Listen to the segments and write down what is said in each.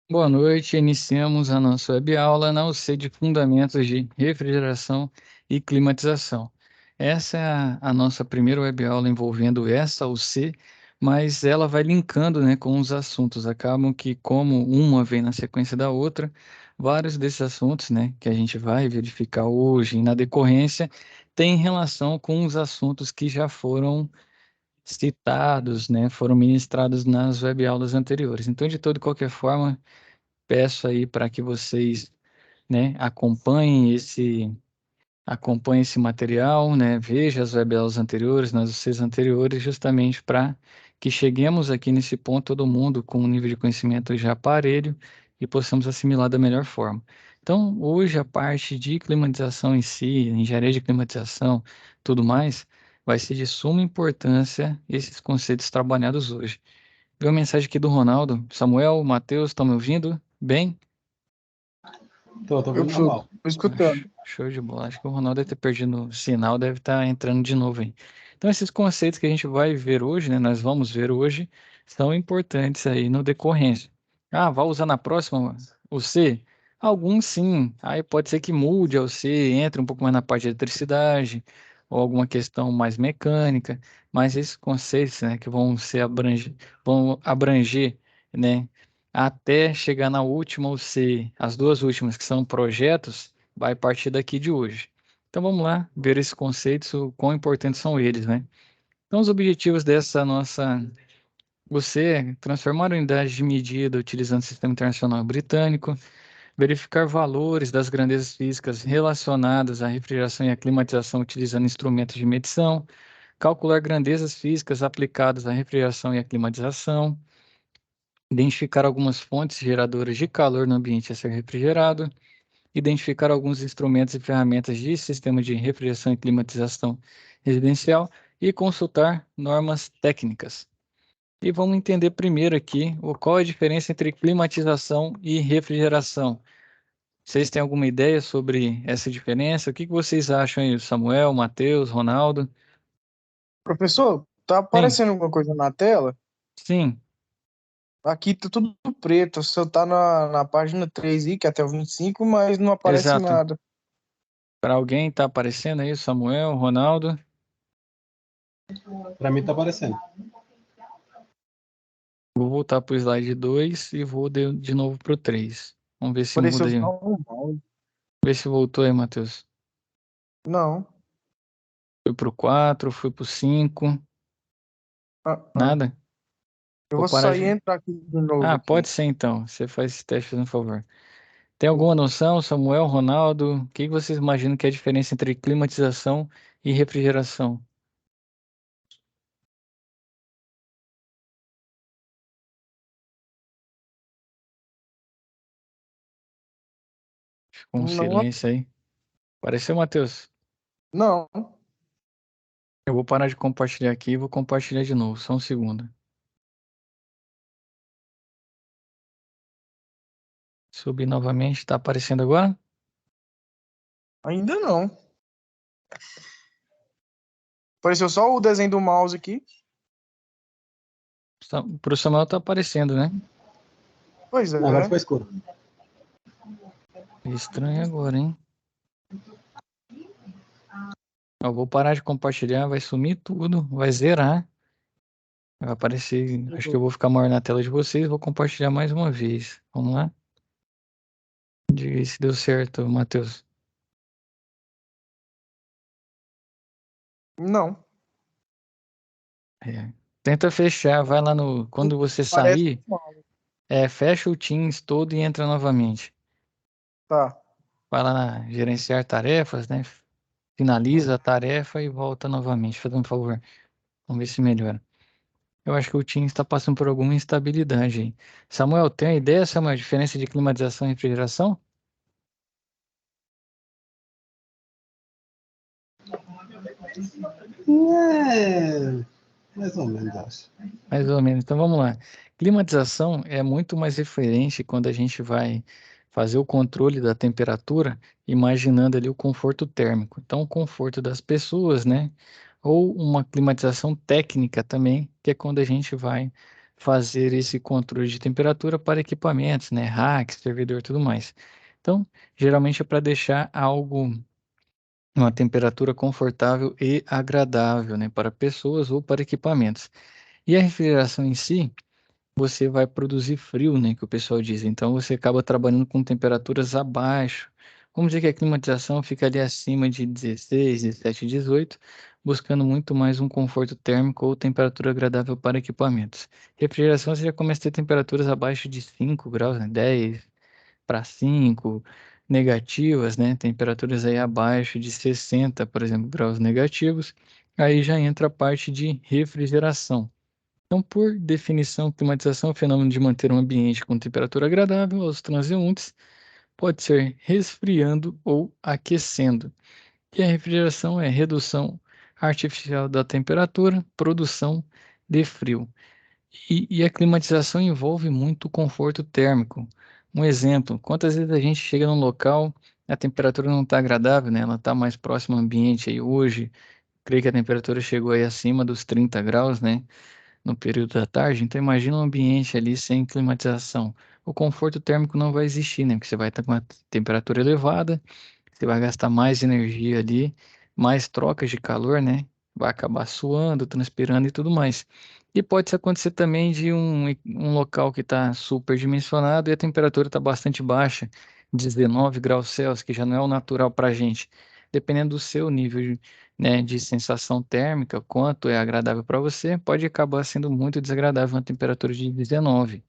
Boa noite, iniciamos a nossa web-aula na UC de Fundamentos de Refrigeração e Climatização. Essa é a nossa primeira web-aula envolvendo essa UC, mas ela vai linkando, né, com os assuntos. Acabam que, como uma vem na sequência da outra, vários desses assuntos, né, que a gente vai verificar hoje e na decorrência, têm relação com os assuntos que já foram citados, né, foram ministrados nas web-aulas anteriores. Então, de toda e qualquer forma, peço aí para que vocês, né, acompanhem esse material, né, veja as webaulas anteriores, nas UCs anteriores, justamente para que cheguemos aqui nesse ponto todo mundo com um nível de conhecimento já parelho e possamos assimilar da melhor forma. Então, hoje a parte de climatização em si, engenharia de climatização, tudo mais, vai ser de suma importância esses conceitos trabalhados hoje. Viu a mensagem aqui do Ronaldo? Samuel, Matheus, estão me ouvindo? Bem? Tô Eu vendo tô normal. escutando. Show de bola. Acho que o Ronaldo deve ter perdido o sinal, deve estar entrando de novo aí. Então, esses conceitos que a gente vai ver hoje, né, nós vamos ver hoje, são importantes aí no decorrência. Ah, vai usar na próxima o C? Alguns sim. Aí pode ser que mude ao C, entre um pouco mais na parte de eletricidade, ou alguma questão mais mecânica, mas esses conceitos, né, que vão abranger, né, até chegar na última, o C, as duas últimas, que são projetos, vai partir daqui de hoje. Então vamos lá ver esses conceitos, o quão importantes são eles, né? Então os objetivos dessa nossa, você é transformar unidades de medida utilizando o Sistema Internacional Britânico, verificar valores das grandezas físicas relacionadas à refrigeração e à climatização utilizando instrumentos de medição, calcular grandezas físicas aplicadas à refrigeração e à climatização, identificar algumas fontes geradoras de calor no ambiente a ser refrigerado, identificar alguns instrumentos e ferramentas de sistema de refrigeração e climatização residencial e consultar normas técnicas. E vamos entender primeiro aqui qual é a diferença entre climatização e refrigeração. Vocês têm alguma ideia sobre essa diferença? O que vocês acham aí, Samuel, Matheus, Ronaldo? Professor, tá Sim, aparecendo alguma coisa na tela? sim, Aqui tá tudo preto. O senhor tá na página 3 aí, que é até o 25, mas não aparece exato. nada. Para alguém está aparecendo aí, Samuel, Ronaldo? Pra mim tá aparecendo. Vou voltar para o slide 2 e vou de novo para o 3. Vamos ver se muda Apareceu aí. só um mouse. Vê se voltou aí, Matheus. Não. Foi pro 4, foi pro 5. Ah, ah. Nada? Eu Vou vou parar sair e de. entrar aqui de novo Ah, aqui. pode ser então. Você faz esse teste, fazendo um favor. Tem alguma noção, Samuel, Ronaldo? O que vocês imaginam que é a diferença entre climatização e refrigeração? Ficou um Não, silêncio aí. Apareceu, Matheus? não. Eu vou parar de compartilhar aqui e vou compartilhar de novo. Só um segundo. Subir novamente. Está aparecendo agora? Ainda não. Apareceu só o desenho do mouse aqui. Pro Samuel está aparecendo, né? Pois Agora é. ficou escuro. Estranho agora, hein? Eu vou parar de compartilhar, vai sumir tudo, vai zerar. Vai aparecer, acho que eu vou ficar maior na tela de vocês, vou compartilhar mais uma vez. Vamos lá? Diga aí se deu certo, Matheus. Não. É. Tenta fechar, vai lá no. Quando você Parece sair, um mouse. fecha o Teams todo e entra novamente. Tá. Vai lá na gerenciar tarefas, né? Finaliza a tarefa e volta novamente, fazendo um favor. Vamos ver se melhora. Eu acho que o Teams está passando por alguma instabilidade aí. Samuel, tem a ideia, Samuel, a diferença de climatização e refrigeração? É, mais ou menos, acho. Mais ou menos. Então vamos lá. Climatização é muito mais referente quando a gente vai fazer o controle da temperatura, imaginando ali o conforto térmico. Então, o conforto das pessoas, né? Ou uma climatização técnica também, que é quando a gente vai fazer esse controle de temperatura para equipamentos, né? Rack, servidor e tudo mais. Então, geralmente é para deixar algo, uma temperatura confortável e agradável, né? Para pessoas ou para equipamentos. E a refrigeração em si, você vai produzir frio, né? Que o pessoal diz. Então, você acaba trabalhando com temperaturas abaixo. Vamos dizer que a climatização fica ali acima de 16, 17, 18, buscando muito mais um conforto térmico ou temperatura agradável para equipamentos. Refrigeração, você já começa a ter temperaturas abaixo de 5 graus, né? 10 para 5 negativas, né? Temperaturas aí abaixo de 60, por exemplo, graus negativos. Aí já entra a parte de refrigeração. Então, por definição, climatização é o fenômeno de manter um ambiente com temperatura agradável aos transeuntes, pode ser resfriando ou aquecendo. E a refrigeração é redução artificial da temperatura, produção de frio. E a climatização envolve muito conforto térmico. Um exemplo, quantas vezes a gente chega num local, a temperatura não está agradável, né? Ela está mais próxima ao ambiente aí hoje. Creio que a temperatura chegou aí acima dos 30 graus, né? No período da tarde. Então, imagina um ambiente ali sem climatização. O conforto térmico não vai existir, né? Porque você vai estar com uma temperatura elevada, você vai gastar mais energia ali, mais trocas de calor, né? Vai acabar suando, transpirando e tudo mais. E pode acontecer também de um local que está superdimensionado e a temperatura está bastante baixa, 19 graus Celsius, que já não é o natural para a gente. Dependendo do seu nível, né, de sensação térmica, quanto é agradável para você, pode acabar sendo muito desagradável uma temperatura de 19.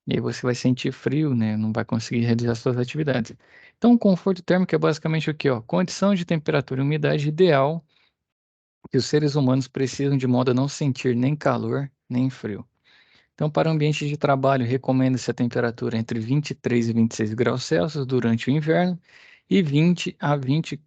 E aí você vai sentir frio, né? Não vai conseguir realizar suas atividades. Então, o conforto térmico é basicamente o quê? Ó? Condição de temperatura e umidade ideal que os seres humanos precisam de modo a não sentir nem calor, nem frio. Então, para ambiente de trabalho, recomenda-se a temperatura entre 23 e 26 graus Celsius durante o inverno e 20 a 20,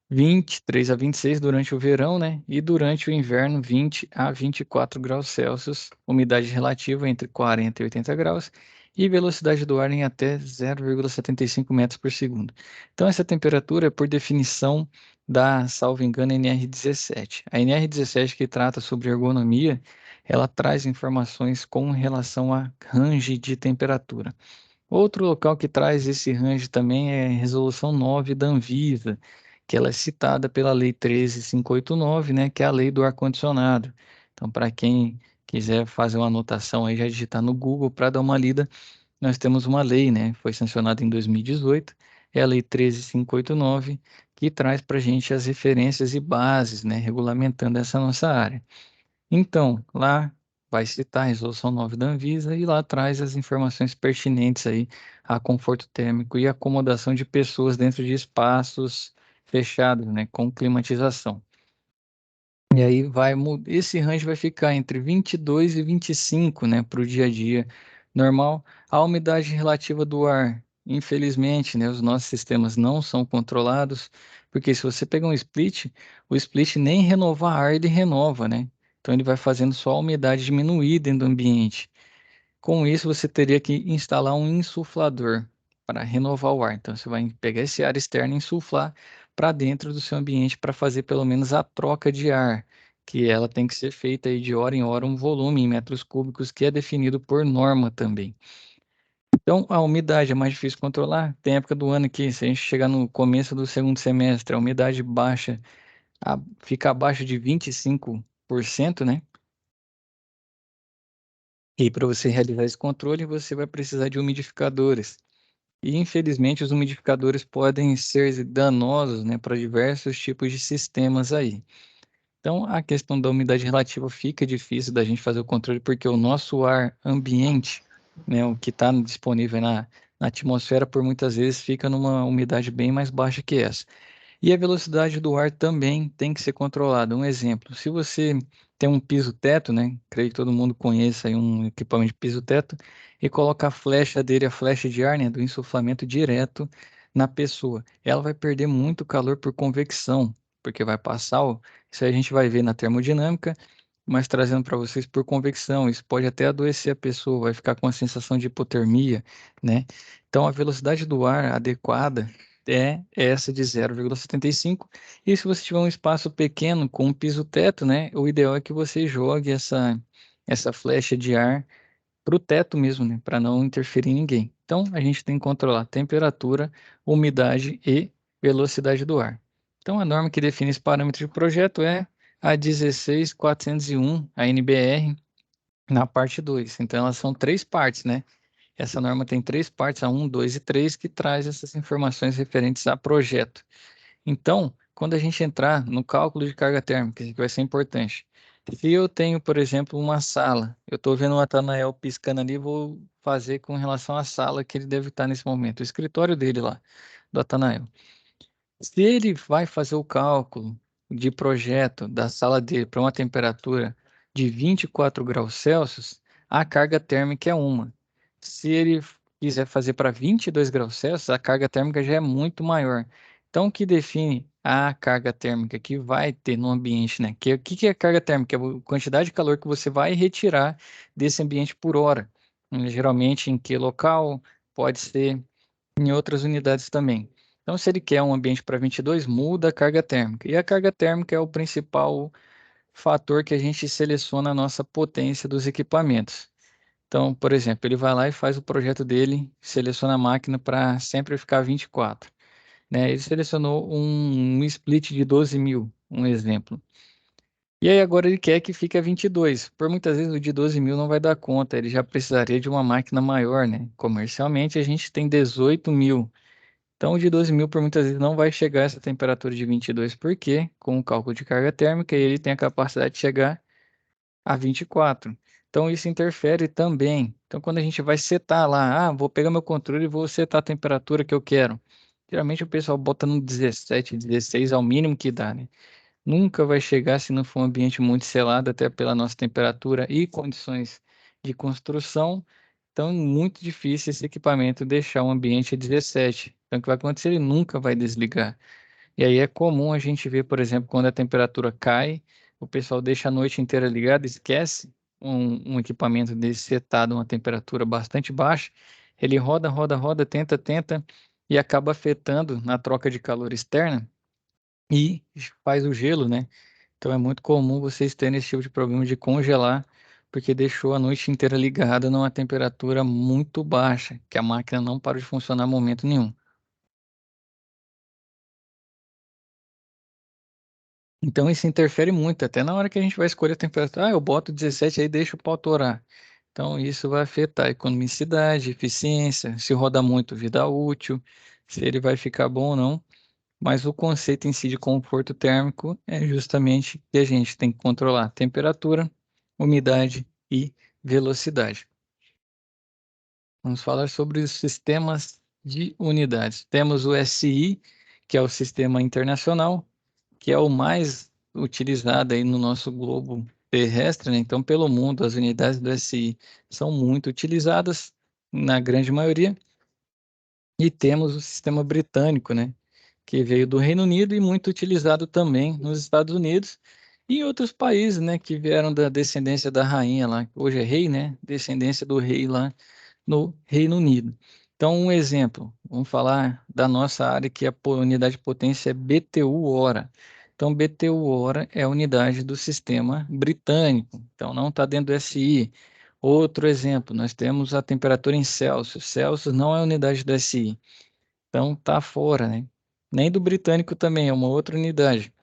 23 a 26 durante o verão, né? E durante o inverno, 20 a 24 graus Celsius, umidade relativa entre 40 e 80 graus e velocidade do ar em até 0,75 metros por segundo. Então, essa temperatura é por definição da, salvo engano, NR17. A NR17 que trata sobre ergonomia, ela traz informações com relação a range de temperatura. Outro local que traz esse range também é a Resolução 9 da Anvisa, que ela é citada pela Lei 13.589, né, que é a lei do ar-condicionado. Então, para quem quiser fazer uma anotação aí, já digitar no Google para dar uma lida, nós temos uma lei, né, foi sancionada em 2018, é a Lei 13.589, que traz para a gente as referências e bases, né, regulamentando essa nossa área. Então, lá vai citar a resolução 9 da Anvisa e lá traz as informações pertinentes aí a conforto térmico e acomodação de pessoas dentro de espaços fechados, né, com climatização. E aí esse range vai ficar entre 22 e 25, né, para o dia a dia normal. A umidade relativa do ar, infelizmente, né, os nossos sistemas não são controlados, porque se você pegar um split, o split nem renovar ar ele renova, né? Então ele vai fazendo só a umidade diminuir dentro do ambiente. Com isso, você teria que instalar um insuflador para renovar o ar. Então, você vai pegar esse ar externo e insuflar para dentro do seu ambiente para fazer pelo menos a troca de ar, que ela tem que ser feita aí de hora em hora, um volume em metros cúbicos que é definido por norma também. Então, a umidade é mais difícil controlar. Tem época do ano que, se a gente chegar no começo do segundo semestre, a umidade baixa, fica abaixo de 25%, né? E para você realizar esse controle, você vai precisar de umidificadores. E, infelizmente, os umidificadores podem ser danosos, né, para diversos tipos de sistemas aí. Então, a questão da umidade relativa fica difícil da gente fazer o controle, porque o nosso ar ambiente, né, o que está disponível na atmosfera, por muitas vezes fica numa umidade bem mais baixa que essa. E a velocidade do ar também tem que ser controlada. Um exemplo, se você tem um piso-teto, né? Creio que todo mundo conheça aí um equipamento de piso-teto, e coloca a flecha dele, a flecha de ar, né, do insuflamento direto na pessoa. Ela vai perder muito calor por convecção, porque vai passar, isso aí a gente vai ver na termodinâmica, mas trazendo para vocês por convecção, isso pode até adoecer a pessoa, vai ficar com a sensação de hipotermia, né? Então, a velocidade do ar adequada é essa de 0,75. E se você tiver um espaço pequeno com um piso-teto, né, o ideal é que você jogue essa flecha de ar para o teto mesmo, né? Para não interferir em ninguém. Então, a gente tem que controlar temperatura, umidade e velocidade do ar. Então, a norma que define esse parâmetro de projeto é a 16401, a NBR, na parte 2. Então, elas são 3 partes, né? Essa norma tem 3 partes, a 1, 2 e 3, que traz essas informações referentes a projeto. Então, quando a gente entrar no cálculo de carga térmica, isso aqui vai ser importante. Se eu tenho, por exemplo, uma sala, eu estou vendo o Natanael piscando ali, vou fazer com relação à sala que ele deve estar nesse momento, o escritório dele lá, do Natanael. Se ele vai fazer o cálculo de projeto da sala dele para uma temperatura de 24 graus Celsius, a carga térmica é uma. Se ele quiser fazer para 22 graus Celsius, a carga térmica já é muito maior. Então, o que define a carga térmica que vai ter no ambiente, né? O que é a carga térmica? É a quantidade de calor que você vai retirar desse ambiente por hora. Geralmente em que local, pode ser em outras unidades também. Então, se ele quer um ambiente para 22, muda a carga térmica. E a carga térmica é o principal fator que a gente seleciona a nossa potência dos equipamentos. Então, por exemplo, ele vai lá e faz o projeto dele, seleciona a máquina para sempre ficar 24, né? Ele selecionou um split de 12.000, um exemplo. E aí agora ele quer que fique a 22. Por muitas vezes o de 12.000 não vai dar conta, ele já precisaria de uma máquina maior, né? Comercialmente a gente tem 18.000. Então, o de 12.000 por muitas vezes não vai chegar a essa temperatura de 22, porque com o cálculo de carga térmica ele tem a capacidade de chegar a 24. Então, isso interfere também. Então, quando a gente vai setar lá, vou pegar meu controle e vou setar a temperatura que eu quero. Geralmente o pessoal bota no 17, 16 ao mínimo que dá, né? Nunca vai chegar se não for um ambiente muito selado, até pela nossa temperatura e condições de construção. Então, é muito difícil esse equipamento deixar o ambiente a 17. Então, o que vai acontecer? Ele nunca vai desligar. E aí é comum a gente ver, por exemplo, quando a temperatura cai, o pessoal deixa a noite inteira ligado, esquece um equipamento desse setado a uma temperatura bastante baixa, ele roda, roda, roda, tenta, tenta, e acaba afetando na troca de calor externa e faz o gelo, né? Então é muito comum vocês terem esse tipo de problema de congelar, porque deixou a noite inteira ligada numa temperatura muito baixa, que a máquina não para de funcionar em momento nenhum. Então isso interfere muito, até na hora que a gente vai escolher a temperatura. Eu boto 17 aí, deixo o pau torar. Então isso vai afetar a economicidade, eficiência, se roda muito, vida útil, se ele vai ficar bom ou não. Mas o conceito em si de conforto térmico é justamente que a gente tem que controlar temperatura, umidade e velocidade. Vamos falar sobre os sistemas de unidades. Temos o SI, que é o sistema internacional, que é o mais utilizado aí no nosso globo terrestre, né? Então, pelo mundo, as unidades do SI são muito utilizadas, na grande maioria. E temos o sistema britânico, né? Que veio do Reino Unido e muito utilizado também nos Estados Unidos e em outros países, né? Que vieram da descendência da rainha lá, hoje é rei, né? Descendência do rei lá no Reino Unido. Então, um exemplo, vamos falar da nossa área, que a unidade de potência é BTU hora. Então, BTU hora é a unidade do sistema britânico, então não está dentro do SI. Outro exemplo, nós temos a temperatura em Celsius. Celsius não é unidade do SI, então está fora, né? Nem do britânico também, é uma outra unidade.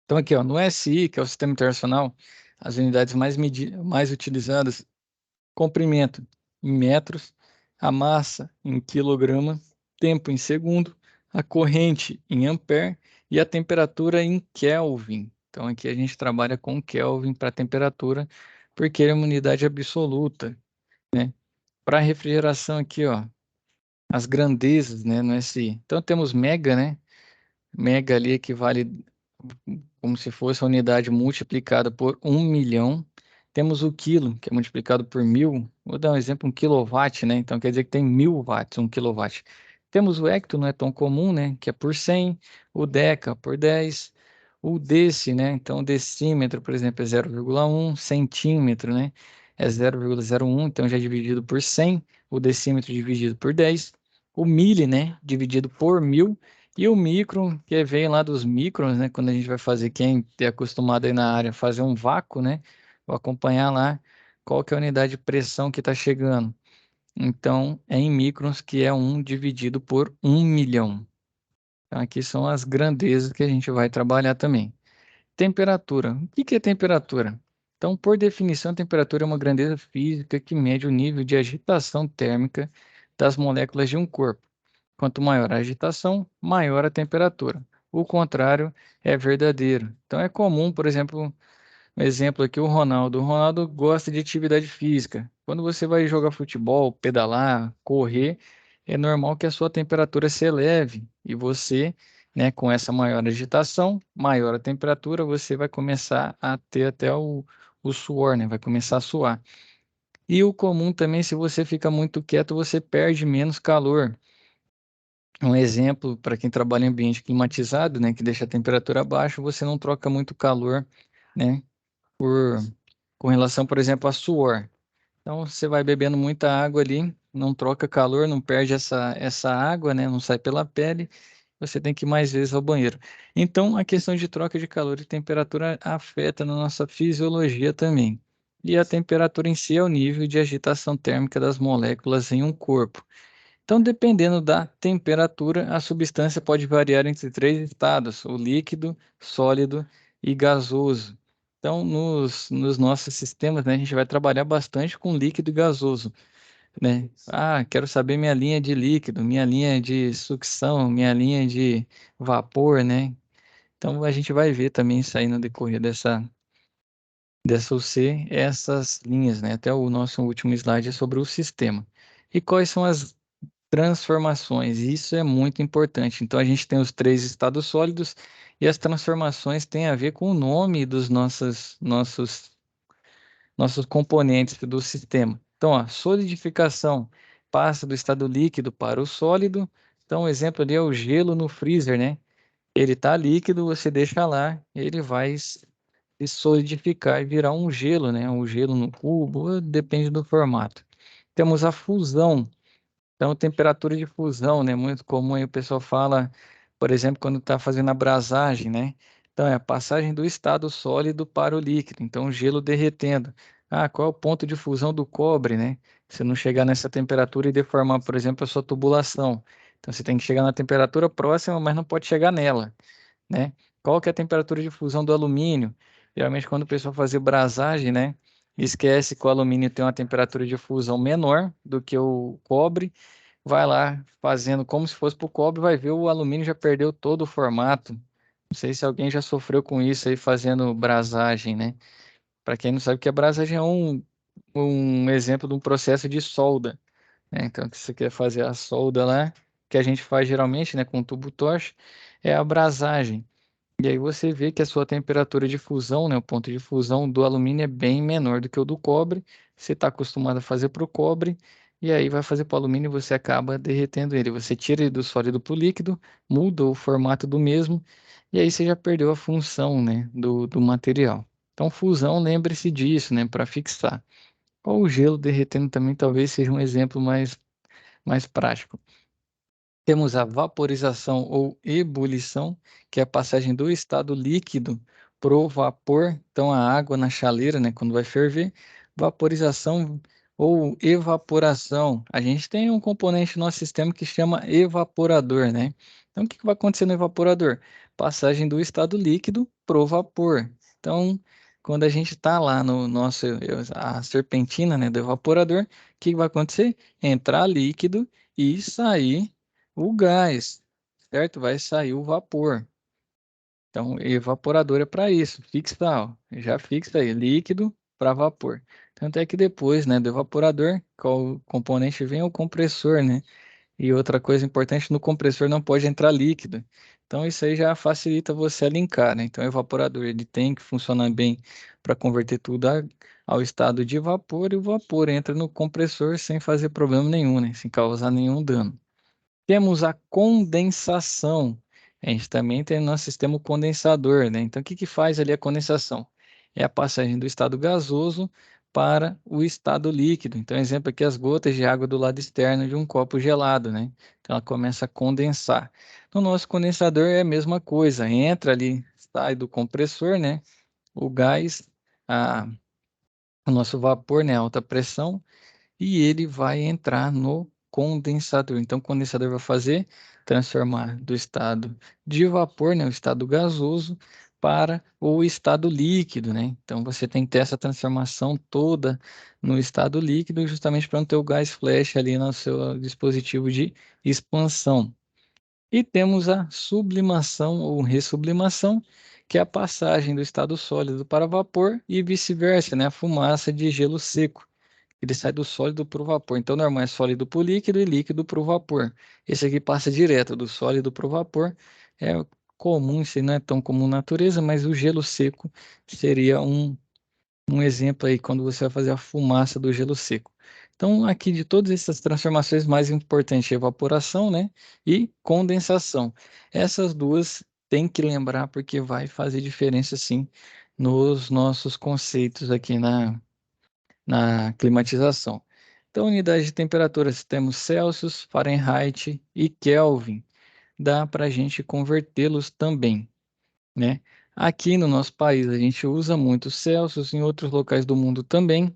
Então, aqui, ó, no SI, que é o Sistema Internacional, as unidades mais utilizadas: comprimento em metros, a massa em quilograma, tempo em segundo, a corrente em ampere e a temperatura em Kelvin. Então aqui a gente trabalha com Kelvin para temperatura, porque é uma unidade absoluta, né? Para refrigeração aqui, ó, as grandezas, né, no SI. Então temos mega, né? Mega ali equivale como se fosse a unidade multiplicada por 1.000.000. Temos o quilo, que é multiplicado por 1.000. Vou dar um exemplo, 1 kW, né? Então quer dizer que tem 1.000 watts, 1 kW. Temos o hecto, não é tão comum, né? Que é por 100. O deca por 10. O deci, né? Então o decímetro, por exemplo, é 0,1. Centímetro, né? É 0,01. Então já é dividido por 100. O decímetro dividido por 10. O mili, né? Dividido por 1.000. E o micro, que vem lá dos microns, né? Quando a gente vai fazer, quem é acostumado aí na área, fazer um vácuo, né? Vou acompanhar lá qual que é a unidade de pressão que está chegando. Então, é em microns, que é 1 dividido por 1 milhão. Então, aqui são as grandezas que a gente vai trabalhar também. Temperatura. O que que é temperatura? Então, por definição, a temperatura é uma grandeza física que mede o nível de agitação térmica das moléculas de um corpo. Quanto maior a agitação, maior a temperatura. O contrário é verdadeiro. Então, é comum, por exemplo, um exemplo aqui, o Ronaldo. O Ronaldo gosta de atividade física. Quando você vai jogar futebol, pedalar, correr, é normal que a sua temperatura se eleve e você, né, com essa maior agitação, maior a temperatura, você vai começar a ter até o suor, né? Vai começar a suar. E o comum também, se você fica muito quieto, você perde menos calor. Um exemplo para quem trabalha em ambiente climatizado, né, que deixa a temperatura baixa, você não troca muito calor, né, por com relação, por exemplo, a suor. Então, você vai bebendo muita água ali, não troca calor, não perde essa água, né? Não sai pela pele, você tem que ir mais vezes ao banheiro. Então, a questão de troca de calor e temperatura afeta na nossa fisiologia também. E a temperatura em si é o nível de agitação térmica das moléculas em um corpo. Então, dependendo da temperatura, a substância pode variar entre três estados: o líquido, sólido e gasoso. Então, nos nossos sistemas, né, a gente vai trabalhar bastante com líquido e gasoso, né? Ah, quero saber minha linha de líquido, minha linha de sucção, minha linha de vapor, né? Então, a gente vai ver também isso aí no decorrer dessa UC, essas linhas, né? Até o nosso último slide é sobre o sistema. E quais são as transformações? Isso é muito importante. Então, a gente tem os três estados sólidos e as transformações têm a ver com o nome dos nossos componentes do sistema. Então, a solidificação passa do estado líquido para o sólido. Então, o exemplo ali é o gelo no freezer, né? Ele está líquido, você deixa lá, ele vai se solidificar e virar um gelo, né? Um gelo no cubo, depende do formato. Temos a fusão. Então, temperatura de fusão, né? Muito comum aí o pessoal fala, por exemplo, quando está fazendo a brasagem, né? Então, é a passagem do estado sólido para o líquido. Então, o gelo derretendo. Ah, qual é o ponto de fusão do cobre, né? Se não chegar nessa temperatura e deformar, por exemplo, a sua tubulação. Então, você tem que chegar na temperatura próxima, mas não pode chegar nela, né? Qual que é a temperatura de fusão do alumínio? Geralmente, quando o pessoal faz brasagem, né? Esquece que o alumínio tem uma temperatura de fusão menor do que o cobre, vai lá fazendo como se fosse para o cobre, vai ver o alumínio já perdeu todo o formato. Não sei se alguém já sofreu com isso aí fazendo brasagem, né? Para quem não sabe o que é brasagem, é um exemplo de um processo de solda, né? Então, se você quer fazer a solda lá, que a gente faz geralmente, né, com tubo torche, é a brasagem. E aí você vê que a sua temperatura de fusão, né, o ponto de fusão do alumínio é bem menor do que o do cobre. Você está acostumado a fazer para o cobre, e aí vai fazer para o alumínio e você acaba derretendo ele. Você tira ele do sólido para o líquido, muda o formato do mesmo, e aí você já perdeu a função, né, do material. Então, fusão, lembre-se disso, né, para fixar. Ou o gelo derretendo também talvez seja um exemplo mais prático. Temos a vaporização ou ebulição, que é a passagem do estado líquido para o vapor. Então, a água na chaleira, né, quando vai ferver. Vaporização ou evaporação. A gente tem um componente no nosso sistema que chama evaporador, né? Então, o que que vai acontecer no evaporador? Passagem do estado líquido para o vapor. Então, quando a gente está lá no nosso, a serpentina, né, do evaporador, o que que vai acontecer? Entrar líquido e sair o gás, certo? Vai sair o vapor. Então, evaporador é para isso. Fixa, ó, já fixa aí, líquido para vapor. Tanto é que depois, né, do evaporador, qual componente vem? O compressor, né? E outra coisa importante, no compressor não pode entrar líquido. Então, isso aí já facilita você a linkar, né? Então, o evaporador ele tem que funcionar bem para converter tudo ao estado de vapor, e o vapor entra no compressor sem fazer problema nenhum, né? Sem causar nenhum dano. Temos a condensação. A gente também tem o nosso sistema condensador, né? Então, o que que faz ali a condensação? É a passagem do estado gasoso para o estado líquido. Então, exemplo aqui, as gotas de água do lado externo de um copo gelado, né? Então, ela começa a condensar. No nosso condensador é a mesma coisa. Entra ali, sai do compressor, né? O gás, a o nosso vapor, né, alta pressão, e ele vai entrar no condensador. Então, o condensador vai fazer transformar do estado de vapor, né, o estado gasoso, para o estado líquido, né? Então, você tem que ter essa transformação toda no estado líquido, justamente para não ter o gás flash ali no seu dispositivo de expansão. E temos a sublimação ou ressublimação, que é a passagem do estado sólido para vapor e vice-versa, né? A fumaça de gelo seco. Ele sai do sólido para o vapor. Então, normal é sólido para o líquido e líquido para o vapor. Esse aqui passa direto do sólido para o vapor. É comum, isso aí não é tão comum na natureza, mas o gelo seco seria um exemplo aí quando você vai fazer a fumaça do gelo seco. Então, aqui de todas essas transformações, mais importante é evaporação, né? E condensação. Essas duas tem que lembrar porque vai fazer diferença sim nos nossos conceitos aqui na climatização. Então, unidades de temperatura, temos Celsius, Fahrenheit e Kelvin. Dá para a gente convertê-los também, né? Aqui no nosso país, a gente usa muito Celsius, em outros locais do mundo também.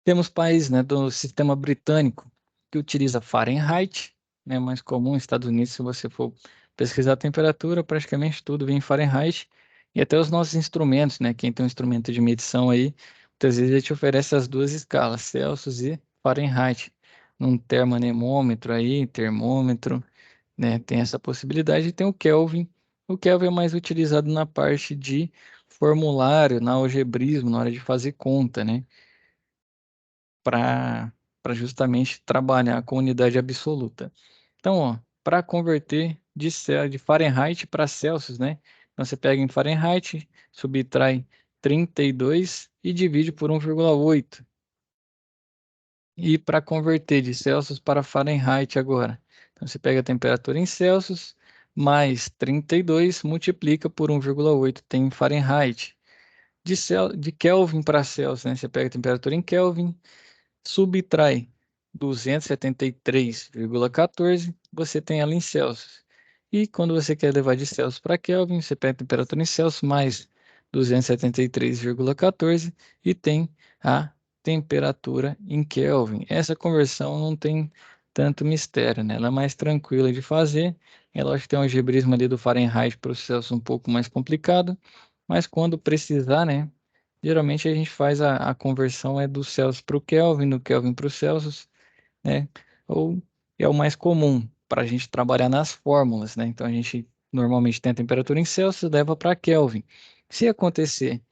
Temos países, né, do sistema britânico que utiliza Fahrenheit, né, mais comum nos Estados Unidos, se você for pesquisar a temperatura, praticamente tudo vem em Fahrenheit. E até os nossos instrumentos, né, quem tem um instrumento de medição aí, muitas vezes ele te oferece as duas escalas, Celsius e Fahrenheit, num termoanemômetro aí, termômetro, né, tem essa possibilidade. E tem o Kelvin. O Kelvin é mais utilizado na parte de formulário, na algebrismo, na hora de fazer conta, né? Para justamente trabalhar com unidade absoluta. Então, ó, para converter de Fahrenheit para Celsius, né? Então, você pega em Fahrenheit, subtrai 32 e divide por 1,8. E para converter de Celsius para Fahrenheit agora. Então, você pega a temperatura em Celsius, mais 32, multiplica por 1,8, tem Fahrenheit. De Kelvin para Celsius, né? Você pega a temperatura em Kelvin, subtrai 273,14, você tem ela em Celsius. E quando você quer levar de Celsius para Kelvin, você pega a temperatura em Celsius mais 273,14 e tem a temperatura em Kelvin. Essa conversão não tem tanto mistério, né? Ela é mais tranquila de fazer. É lógico que tem um algebrismo ali do Fahrenheit para o Celsius um pouco mais complicado, mas quando precisar, né? Geralmente a gente faz a conversão do Celsius para o Kelvin, do Kelvin para o Celsius, né? Ou é o mais comum para a gente trabalhar nas fórmulas, né? Então a gente normalmente tem a temperatura em Celsius, leva para Kelvin. Se acontecer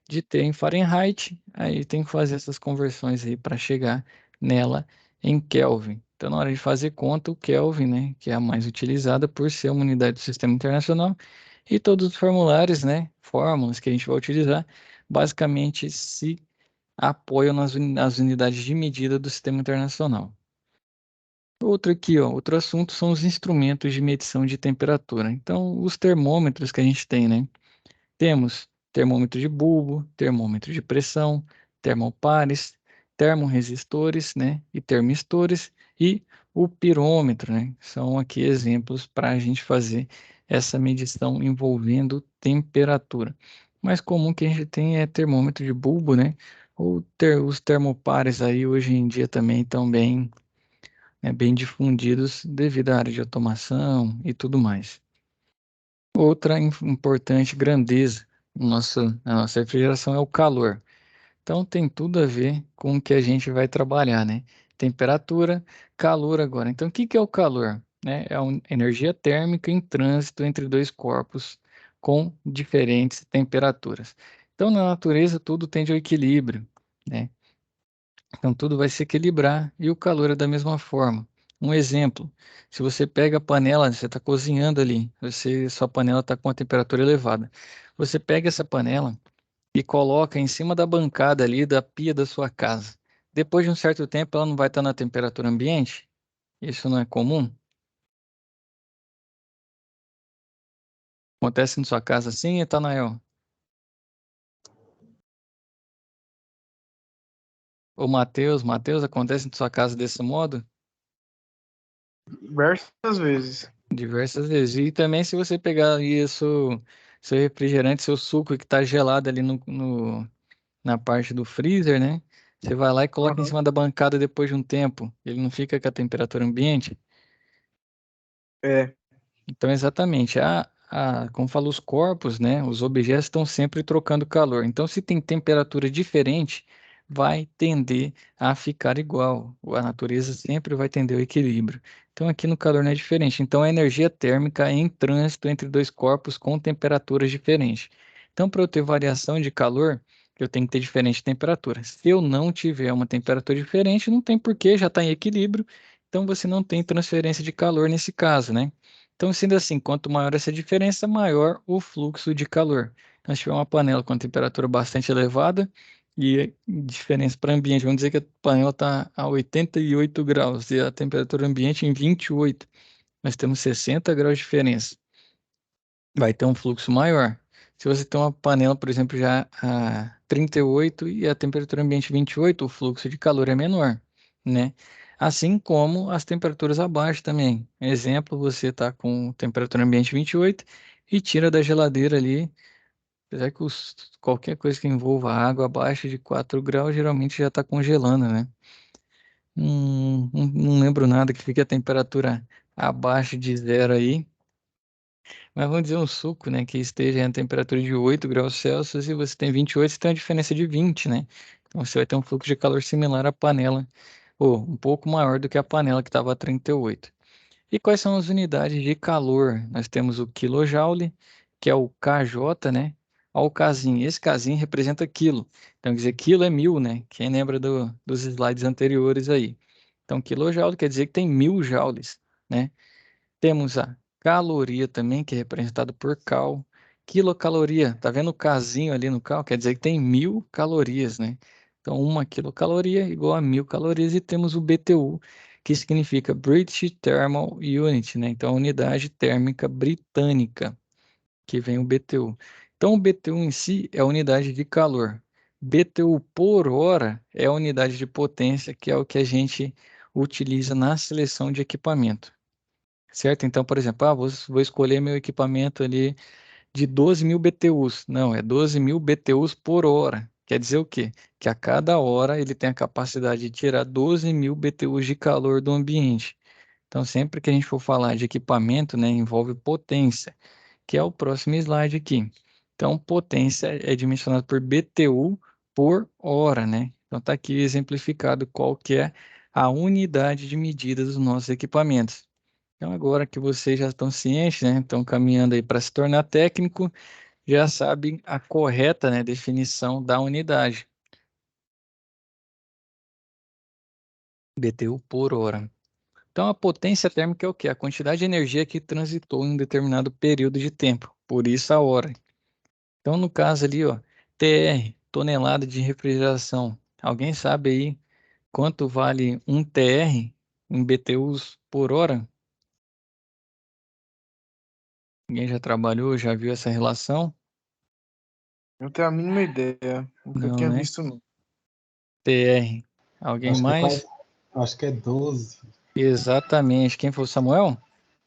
de ter em Fahrenheit, aí tem que fazer essas conversões aí para chegar nela em Kelvin. Então, na hora de fazer conta, o Kelvin, né, que é a mais utilizada por ser uma unidade do sistema internacional, e todos os formulários, né, fórmulas que a gente vai utilizar, basicamente se apoiam nas unidades de medida do sistema internacional. Outro aqui, ó, outro assunto são os instrumentos de medição de temperatura. Então, os termômetros que a gente tem, né? Temos termômetro de bulbo, termômetro de pressão, termopares, termorresistores, né, e termistores e o pirômetro, né? São aqui exemplos para a gente fazer essa medição envolvendo temperatura. O mais comum que a gente tem é termômetro de bulbo, né? Ou os termopares aí hoje em dia também estão bem, né, bem difundidos devido à área de automação e tudo mais. Outra importante grandeza na nossa refrigeração é o calor. Então tem tudo a ver com o que a gente vai trabalhar, né? Temperatura, calor agora. Então o que que é o calor? Né? É uma energia térmica em trânsito entre dois corpos com diferentes temperaturas. Então na natureza tudo tende ao equilíbrio, né? Então tudo vai se equilibrar e o calor é da mesma forma. Um exemplo, se você pega a panela, você está cozinhando ali, sua panela está com a temperatura elevada. Você pega essa panela e coloca em cima da bancada ali da pia da sua casa. Depois de um certo tempo, ela não vai estar na temperatura ambiente? Isso não é comum? Acontece na sua casa assim, Etanael? Ou Matheus, acontece na sua casa desse modo? Diversas vezes. Diversas vezes. E também se você pegar isso, seu refrigerante, seu suco que está gelado ali na parte do freezer, né? Você vai lá e coloca em Aham. cima da bancada depois de um tempo. Ele não fica com a temperatura ambiente. É. Então, exatamente, como fala, os corpos, né, os objetos estão sempre trocando calor. Então, se tem temperatura diferente, vai tender a ficar igual. A natureza sempre vai tender ao equilíbrio. Então, aqui no calor não é diferente. Então, a energia térmica é em trânsito entre dois corpos com temperaturas diferentes. Então, para eu ter variação de calor, eu tenho que ter diferente temperatura. Se eu não tiver uma temperatura diferente, não tem porquê, já está em equilíbrio. Então, você não tem transferência de calor nesse caso, né? Então, sendo assim, quanto maior essa diferença, maior o fluxo de calor. Então, se tiver uma panela com temperatura bastante elevada e diferença para ambiente, vamos dizer que a panela está a 88 graus e a temperatura ambiente em 28, nós temos 60 graus de diferença. Vai ter um fluxo maior. Se você tem uma panela, por exemplo, já a 38 e a temperatura ambiente 28, o fluxo de calor é menor, né? Assim como as temperaturas abaixo também. Exemplo, você está com temperatura ambiente 28 e tira da geladeira ali, apesar que qualquer coisa que envolva água abaixo de 4 graus geralmente já está congelando, né? Não lembro nada que fique a temperatura abaixo de zero aí. Mas vamos dizer um suco, né, que esteja em temperatura de 8 graus Celsius e você tem 28, você tem uma diferença de 20, né? Então você vai ter um fluxo de calor similar à panela, ou um pouco maior do que a panela que estava a 38. E quais são as unidades de calor? Nós temos o quilojoule, que é o KJ, né? Ao casinho. Esse casinho representa quilo. Então, quer dizer, quilo é 1000, né? Quem lembra dos slides anteriores aí? Então, quilojoule quer dizer que tem 1000 joules, né? Temos a caloria também, que é representado por cal. Quilocaloria, tá vendo o casinho ali no cal? Quer dizer que tem 1000 calorias, né? Então, uma quilocaloria igual a 1000 calorias. E temos o BTU, que significa British Thermal Unit, né? Então, a unidade térmica britânica, que vem o BTU. Então, o BTU em si é a unidade de calor. BTU por hora é a unidade de potência, que é o que a gente utiliza na seleção de equipamento. Certo? Então, por exemplo, vou escolher meu equipamento ali de 12.000 BTUs. Não, é 12.000 BTUs por hora. Quer dizer o quê? Que a cada hora ele tem a capacidade de tirar 12.000 BTUs de calor do ambiente. Então, sempre que a gente for falar de equipamento, né, envolve potência, que é o próximo slide aqui. Então, potência é dimensionado por BTU por hora, né? Então, está aqui exemplificado qual que é a unidade de medida dos nossos equipamentos. Então, agora que vocês já estão cientes, né, estão caminhando aí para se tornar técnico, já sabem a correta, né, definição da unidade. BTU por hora. Então, a potência térmica é o quê? A quantidade de energia que transitou em um determinado período de tempo, por isso a hora. Então, no caso ali, ó, TR, tonelada de refrigeração. Alguém sabe aí quanto vale um TR em BTUs por hora? Ninguém já trabalhou, já viu essa relação? Não tenho a mínima ideia. Nunca Não, tinha né? visto, não. TR. Alguém Acho que mais? acho que é 12. Exatamente. Quem foi o Samuel?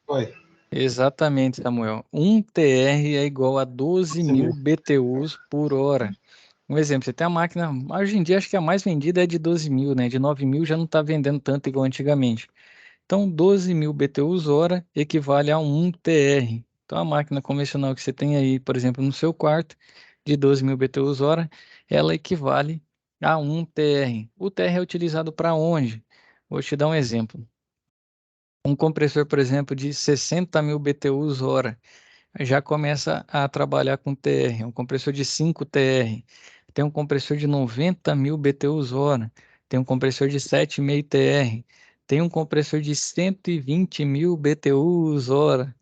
Foi. Exatamente, Samuel. Um TR é igual a 12.000 12.000. BTUs por hora. Um exemplo, você tem a máquina, hoje em dia acho que a mais vendida é de 12.000, né? De 9.000 já não está vendendo tanto igual antigamente. Então, 12.000 BTUs hora equivale a 1 TR. Então, a máquina convencional que você tem aí, por exemplo, no seu quarto, de 12.000 BTUs hora, ela equivale a 1 TR. O TR é utilizado para onde? Vou te dar um exemplo. Um compressor, por exemplo, de 60.000 BTUs hora já começa a trabalhar com TR. Um compressor de 5 TR. Tem um compressor de 90.000 BTUs hora. Tem um compressor de 7,5 TR. Tem um compressor de 120.000 BTUs hora.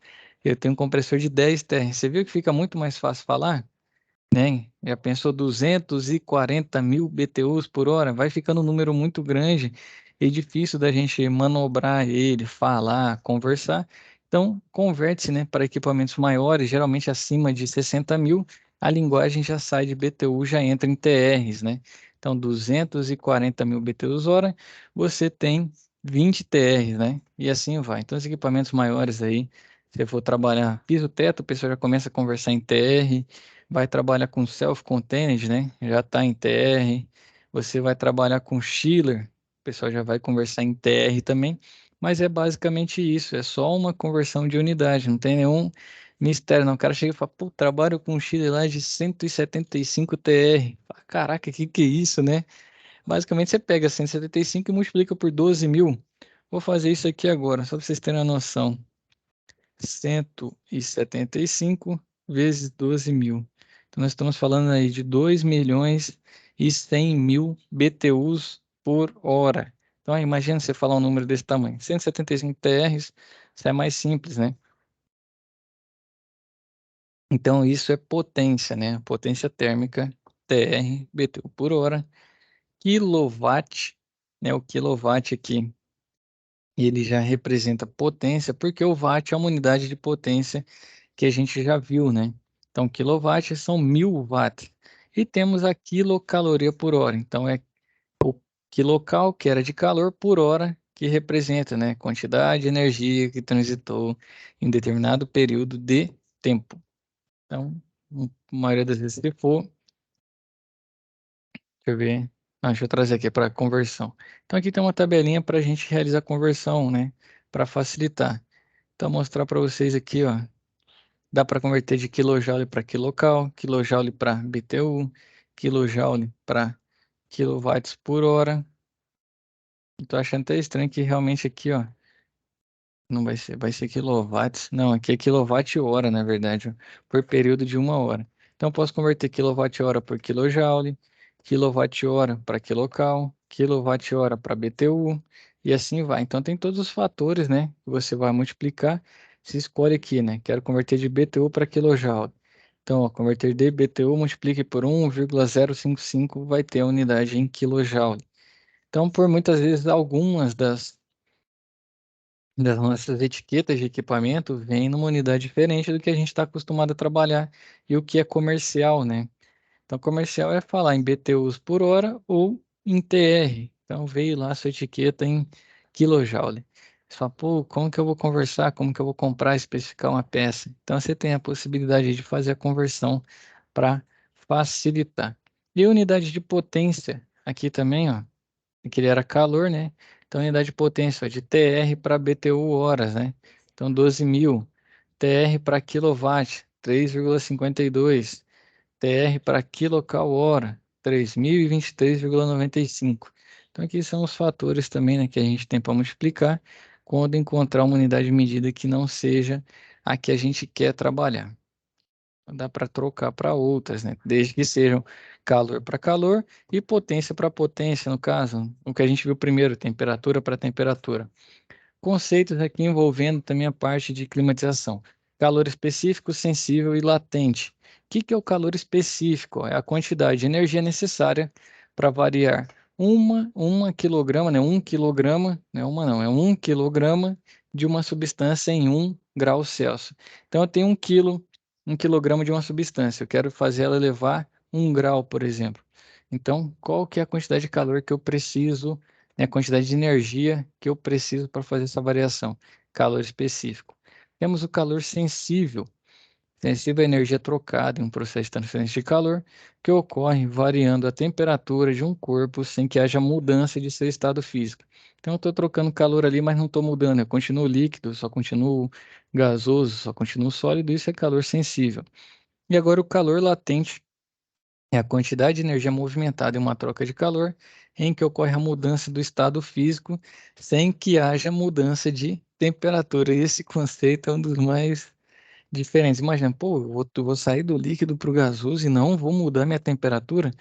Eu tenho um compressor de 10 TR. Você viu que fica muito mais fácil falar? Né? Já pensou 240.000 BTUs por hora? Vai ficando um número muito grande e difícil da gente manobrar ele, falar, conversar. Então, converte-se, né, para equipamentos maiores, geralmente acima de 60.000, a linguagem já sai de BTU, já entra em TRs, né? Então, 240.000 BTUs hora, você tem 20 TRs, né? E assim vai. Então, os equipamentos maiores aí, se você for trabalhar piso-teto, o pessoal já começa a conversar em TR, vai trabalhar com self-contained, né? Já está em TR. Você vai trabalhar com chiller, o pessoal já vai conversar em TR também, mas é basicamente isso, é só uma conversão de unidade, não tem nenhum mistério, não. O cara chega e fala, pô, trabalho com chiller lá de 175 TR. Fala, caraca, que é isso, né? Basicamente você pega 175 e multiplica por 12 mil. Vou fazer isso aqui agora, só para vocês terem a noção. 175 vezes 12 mil. Então, nós estamos falando aí de 2 milhões e 100 mil BTUs por hora. Então, aí, imagina você falar um número desse tamanho. 175 TRs, isso é mais simples, né? Então, isso é potência, né? Potência térmica, TR, BTU por hora. Quilowatt, né? O quilowatt aqui, ele já representa potência, porque o watt é uma unidade de potência que a gente já viu, né? Então, quilowatt são 1000 watts. E temos a quilocaloria por hora. Então, é o quilocal, que era de calor, por hora, que representa, né, quantidade de energia que transitou em determinado período de tempo. Então, a maioria das vezes, se for, deixa eu ver. Deixa eu trazer aqui para conversão. Então, aqui tem uma tabelinha para a gente realizar a conversão, né? Para facilitar. Então, vou mostrar para vocês aqui, ó. Dá para converter de kilojoule para quilocal, kilojoule para BTU, kilojoule para quilowatts por hora. Estou achando até estranho que realmente aqui, ó, não vai ser quilowatts. Não, aqui é quilowatt-hora, na verdade, ó, por período de 1 hora. Então, eu posso converter quilowatt-hora por kilojoule, quilowatt-hora para quilocal, quilowatt-hora para BTU, e assim vai. Então, tem todos os fatores, né, que você vai multiplicar. Se escolhe aqui, né, quero converter de BTU para kilojoule. Então, ó, converter de BTU, multiplique por 1,055, vai ter a unidade em kilojoule. Então, por muitas vezes, algumas das nossas etiquetas de equipamento vêm numa unidade diferente do que a gente está acostumado a trabalhar e o que é comercial, né? Então, comercial é falar em BTUs por hora ou em TR. Então, veio lá a sua etiqueta em kilojoule. Você fala, pô, como que eu vou conversar? Como que eu vou comprar, especificar uma peça? Então, você tem a possibilidade de fazer a conversão para facilitar. E unidade de potência, aqui também, ó, que ele era calor, né? Então, unidade de potência, ó, de TR para BTU horas, né? Então, 12.000. TR para quilowatt, 3,52. TR para quilocal hora, 3.023,95. Então, aqui são os fatores também, né, que a gente tem para multiplicar quando encontrar uma unidade de medida que não seja a que a gente quer trabalhar. Dá para trocar para outras, né? Desde que sejam calor para calor e potência para potência, no caso, o que a gente viu primeiro, temperatura para temperatura. Conceitos aqui envolvendo também a parte de climatização. Calor específico, sensível e latente. O que é o calor específico? É a quantidade de energia necessária para variar uma quilograma, né? 1 quilograma, não é uma não, é 1 quilograma de uma substância em 1 grau Celsius. Então eu tenho 1 quilograma de uma substância. Eu quero fazer ela levar 1 grau, por exemplo. Então, qual que é a quantidade de calor que eu preciso, né, a quantidade de energia que eu preciso para fazer essa variação? Calor específico. Temos o calor sensível. Sensível à energia trocada em um processo de transferência de calor que ocorre variando a temperatura de um corpo sem que haja mudança de seu estado físico. Então, eu estou trocando calor ali, mas não estou mudando. Eu continuo líquido, só continuo gasoso, só continuo sólido. Isso é calor sensível. E agora o calor latente é a quantidade de energia movimentada em uma troca de calor em que ocorre a mudança do estado físico sem que haja mudança de temperatura. E esse conceito é um dos mais diferentes. Imagina, pô, eu vou sair do líquido para o gasoso e não vou mudar minha temperatura.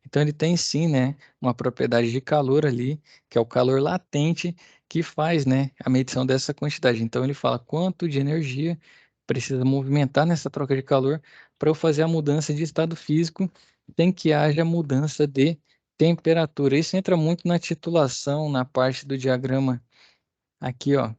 Então ele tem sim, né, uma propriedade de calor ali, que é o calor latente, que faz, né, a medição dessa quantidade. Então ele fala quanto de energia precisa movimentar nessa troca de calor para eu fazer a mudança de estado físico sem que haja mudança de temperatura. Isso entra muito na titulação, na parte do diagrama aqui, ó,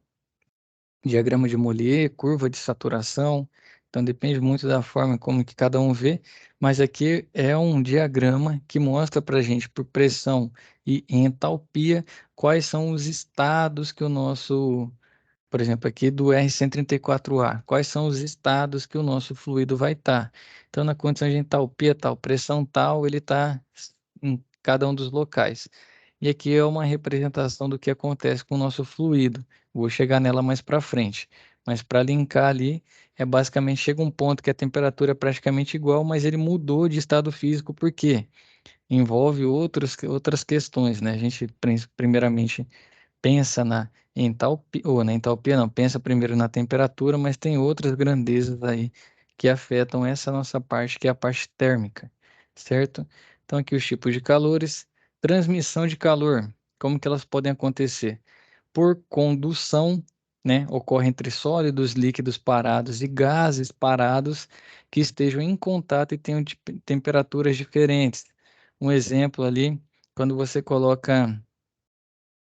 diagrama de Mollier, curva de saturação. Então depende muito da forma como que cada um vê, mas aqui é um diagrama que mostra para a gente por pressão e entalpia quais são os estados que o nosso por exemplo, aqui do R134A, quais são os estados que o nosso fluido vai estar. Então, na condição de entalpia tal, pressão tal, ele está em cada um dos locais. E aqui é uma representação do que acontece com o nosso fluido. Vou chegar nela mais para frente. Mas para linkar ali, é basicamente chega um ponto que a temperatura é praticamente igual, mas ele mudou de estado físico, por quê? Envolve outras questões, né? A gente, primeiramente, pensa na entalpia, ou na entalpia não, pensa primeiro na temperatura, mas tem outras grandezas aí que afetam essa nossa parte, que é a parte térmica, certo? Então aqui os tipos de calores, transmissão de calor, como que elas podem acontecer? Por condução, né? Ocorre entre sólidos, líquidos parados e gases parados que estejam em contato e tenham temperaturas diferentes. Um exemplo ali, quando você coloca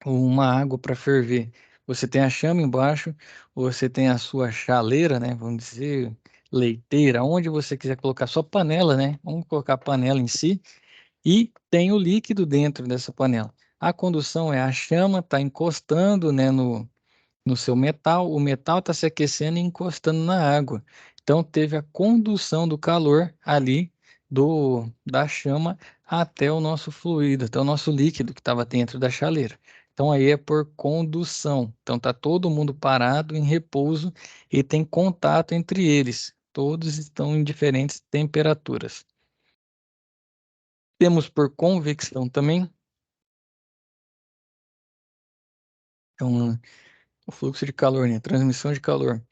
uma água para ferver. Você tem a chama embaixo, você tem a sua chaleira, né? Vamos dizer, leiteira, onde você quiser colocar sua panela, né? Vamos colocar a panela em si e tem o líquido dentro dessa panela. A condução é a chama está encostando, né, no seu metal, o metal está se aquecendo e encostando na água. Então teve a condução do calor ali da chama até o nosso fluido, até o nosso líquido que estava dentro da chaleira. Então aí é por condução. Então tá todo mundo parado em repouso e tem contato entre eles. Todos estão em diferentes temperaturas. Temos por convecção também. Então, o fluxo de calor, né? Transmissão de calor.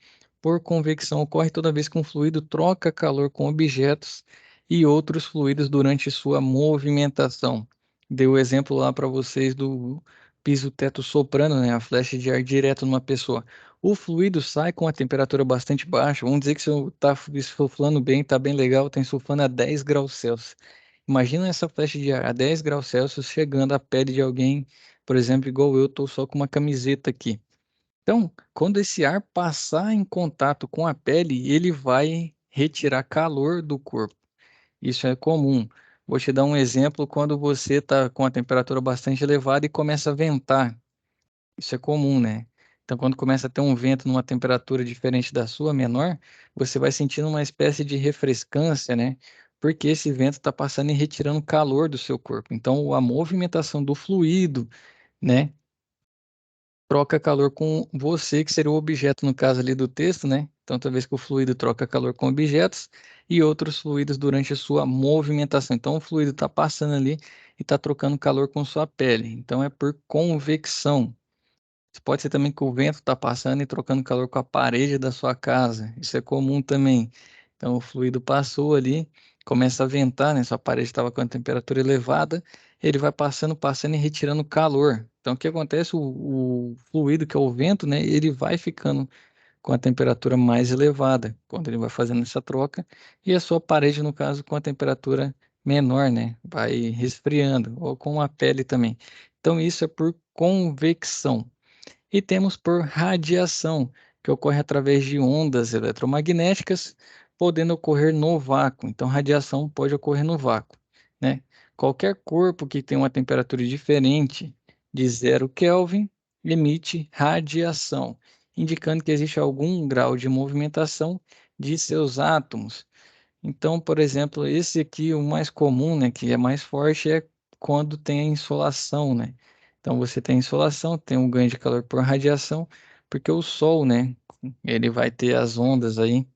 Por convecção ocorre toda vez que um fluido troca calor com objetos e outros fluidos durante sua movimentação. Dei o exemplo lá para vocês do piso-teto soprando, né? A flecha de ar direto numa pessoa. O fluido sai com a temperatura bastante baixa. Vamos dizer que se eu tá insuflando bem, está bem legal, está insuflando a 10 graus Celsius. Imagina essa flecha de ar a 10 graus Celsius chegando à pele de alguém, por exemplo, igual eu, estou só com uma camiseta aqui. Então, quando esse ar passar em contato com a pele, ele vai retirar calor do corpo. Isso é comum. Vou te dar um exemplo quando você está com a temperatura bastante elevada e começa a ventar. Isso é comum, né? Então, quando começa a ter um vento numa temperatura diferente da sua, menor, você vai sentindo uma espécie de refrescância, né? Porque esse vento está passando e retirando calor do seu corpo. Então, a movimentação do fluido, né, troca calor com você, que seria o objeto no caso ali do texto, né? Então, toda vez que o fluido troca calor com objetos e outros fluidos durante a sua movimentação. Então, o fluido está passando ali e está trocando calor com sua pele. Então, é por convecção. Pode ser também que o vento está passando e trocando calor com a parede da sua casa. Isso é comum também. Então, o fluido passou ali, começa a ventar, né? Sua parede estava com a temperatura elevada, ele vai passando, passando e retirando calor. Então, o que acontece? O fluido, que é o vento, né? Ele vai ficando com a temperatura mais elevada, quando ele vai fazendo essa troca, e a sua parede, no caso, com a temperatura menor, né? Vai resfriando, ou com a pele também. Então, isso é por convecção. E temos por radiação, que ocorre através de ondas eletromagnéticas, podendo ocorrer no vácuo. Então, radiação pode ocorrer no vácuo, né? Qualquer corpo que tenha uma temperatura diferente de 0 Kelvin emite radiação, indicando que existe algum grau de movimentação de seus átomos. Então, por exemplo, esse aqui, o mais comum, né, que é mais forte, é quando tem a insolação, né? Então, você tem insolação, tem um ganho de calor por radiação, porque o Sol, né, ele vai ter as ondas aí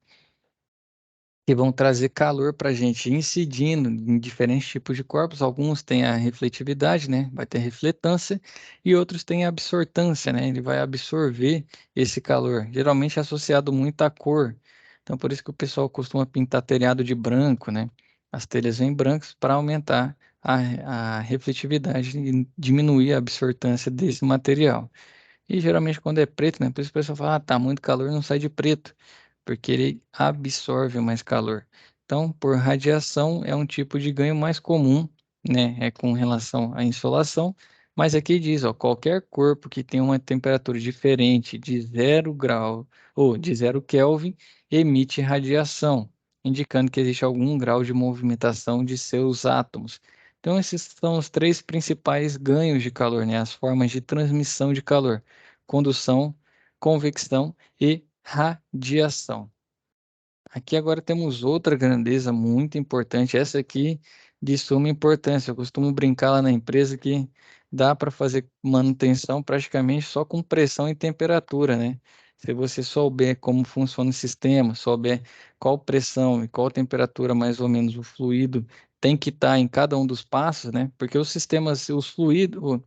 que vão trazer calor para a gente, incidindo em diferentes tipos de corpos. Alguns têm a refletividade, né? Vai ter refletância, e outros têm a absortância, né? Ele vai absorver esse calor, geralmente associado muito à cor. Então, por isso que o pessoal costuma pintar telhado de branco, né? As telhas vêm brancas para aumentar a refletividade e diminuir a absortância desse material. E geralmente quando é preto, né? Por isso o pessoal fala, ah, tá muito calor, não sai de preto, porque ele absorve mais calor. Então, por radiação é um tipo de ganho mais comum, né? É com relação à insolação, mas aqui diz, ó, qualquer corpo que tenha uma temperatura diferente de 0 grau ou de 0 Kelvin emite radiação, indicando que existe algum grau de movimentação de seus átomos. Então, esses são os três principais ganhos de calor, né? As formas de transmissão de calor: condução, convecção e radiação. Aqui agora temos outra grandeza muito importante, essa aqui de suma importância. Eu costumo brincar lá na empresa que dá para fazer manutenção praticamente só com pressão e temperatura, né? Se você souber como funciona o sistema, souber qual pressão e qual temperatura mais ou menos o fluido tem que estar em cada um dos passos, né? Porque os sistemas, os fluidos,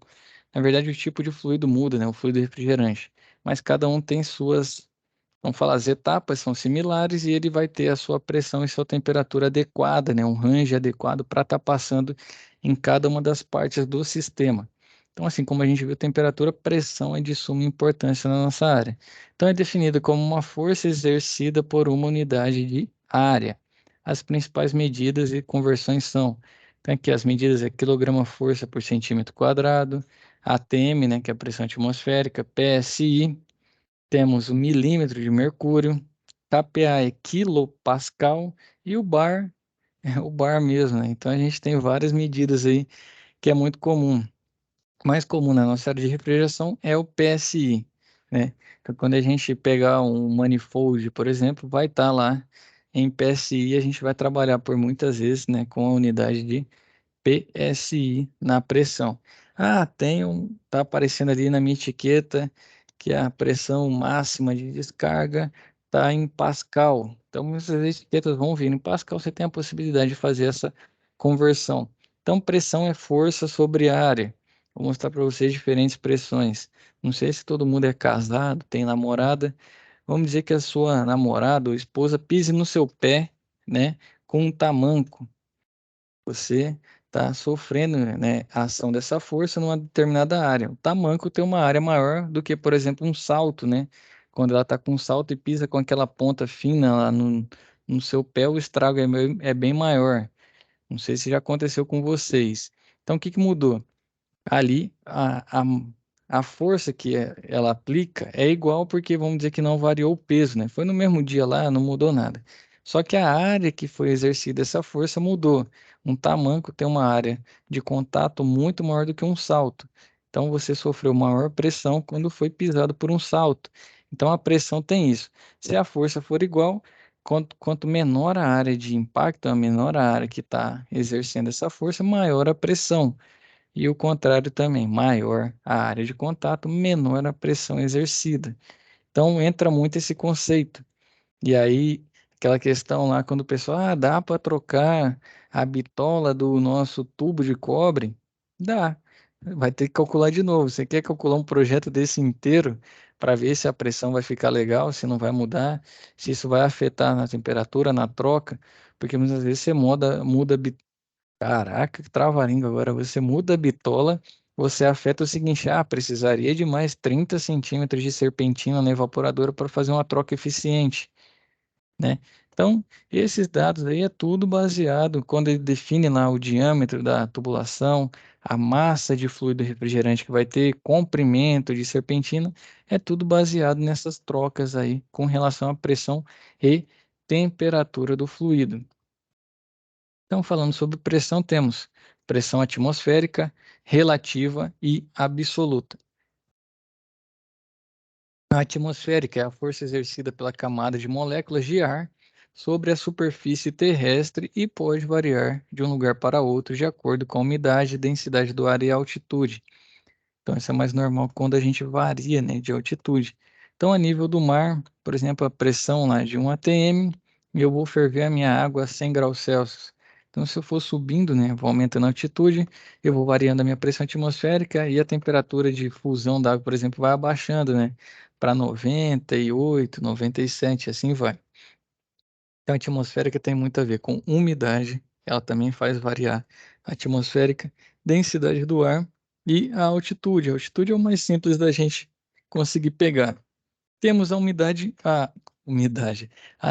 na verdade o tipo de fluido muda, né? O fluido refrigerante, mas cada um tem suas, vamos falar, as etapas são similares e ele vai ter a sua pressão e sua temperatura adequada, né? Um range adequado para estar passando em cada uma das partes do sistema. Então, assim como a gente viu, temperatura, pressão é de suma importância na nossa área. Então, é definida como uma força exercida por uma unidade de área. As principais medidas e conversões são, então aqui as medidas é quilograma-força por centímetro quadrado, ATM, né, que é a pressão atmosférica, PSI, temos o milímetro de mercúrio, kPa é quilopascal e o bar é o bar mesmo, né? Então a gente tem várias medidas aí que é muito comum. O mais comum na nossa área de refrigeração é o PSI, né? Então quando a gente pegar um manifold, por exemplo, vai estar lá em PSI, a gente vai trabalhar por muitas vezes, né, com a unidade de PSI na pressão. Ah, tá aparecendo ali na minha etiqueta que a pressão máxima de descarga está em Pascal. Então, essas etiquetas vão vir em Pascal, você tem a possibilidade de fazer essa conversão. Então, pressão é força sobre área. Vou mostrar para vocês diferentes pressões. Não sei se todo mundo é casado, tem namorada. Vamos dizer que a sua namorada ou esposa pise no seu pé, né, com um tamanco. Você está sofrendo, né, a ação dessa força numa determinada área. O tamanco tem uma área maior do que, por exemplo, um salto, né? Quando ela está com um salto e pisa com aquela ponta fina lá no seu pé, o estrago é bem maior. Não sei se já aconteceu com vocês. Então, o que que mudou? Ali a força que ela aplica é igual porque vamos dizer que não variou o peso, né? Foi no mesmo dia lá, não mudou nada. Só que a área que foi exercida essa força mudou. Um tamanco tem uma área de contato muito maior do que um salto. Então você sofreu maior pressão quando foi pisado por um salto. Então a pressão tem isso. Se a força for igual, quanto menor a área de impacto, a menor a área que está exercendo essa força, maior a pressão. E o contrário também, maior a área de contato, menor a pressão exercida. Então entra muito esse conceito. E aí, aquela questão lá, quando o pessoal, dá para trocar a bitola do nosso tubo de cobre? Dá. Vai ter que calcular de novo. Você quer calcular um projeto desse inteiro para ver se a pressão vai ficar legal, se não vai mudar, se isso vai afetar na temperatura, na troca? Porque muitas vezes você muda Caraca, que trava-língua. Agora você muda a bitola, você afeta o seguinte: precisaria de mais 30 centímetros de serpentina na evaporadora para fazer uma troca eficiente, né? Então, esses dados aí é tudo baseado quando ele define lá o diâmetro da tubulação, a massa de fluido refrigerante que vai ter, comprimento de serpentina, é tudo baseado nessas trocas aí com relação à pressão e temperatura do fluido. Então, falando sobre pressão, temos pressão atmosférica, relativa e absoluta. A atmosférica é a força exercida pela camada de moléculas de ar sobre a superfície terrestre e pode variar de um lugar para outro de acordo com a umidade, densidade do ar e altitude. Então, isso é mais normal quando a gente varia, né, de altitude. Então, a nível do mar, por exemplo, a pressão lá de 1 atm, eu vou ferver a minha água a 100 graus Celsius. Então, se eu for subindo, né, vou aumentando a altitude, eu vou variando a minha pressão atmosférica e a temperatura de fusão da água, por exemplo, vai abaixando, né, para 98, 97, assim vai. Então, a atmosférica tem muito a ver com umidade, ela também faz variar a atmosférica, densidade do ar e a altitude. A altitude é o mais simples da gente conseguir pegar. Temos a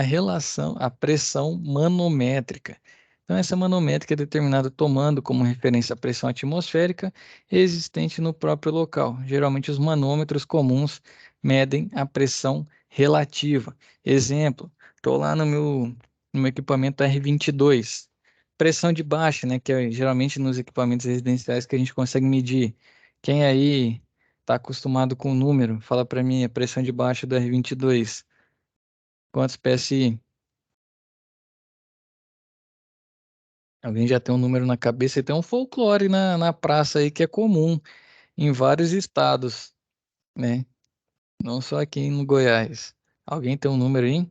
relação, a pressão manométrica. Então, essa manométrica é determinada tomando como referência a pressão atmosférica existente no próprio local. Geralmente, os manômetros comuns medem a pressão relativa. Exemplo, estou lá no meu equipamento R22. Pressão de baixa, né, que é geralmente nos equipamentos residenciais que a gente consegue medir. Quem aí está acostumado com o número. Fala para mim, a pressão de baixo do R22. Quantos PSI? Alguém já tem um número na cabeça e tem um folclore na praça aí que é comum em vários estados, né? Não só aqui no Goiás. Alguém tem um número aí?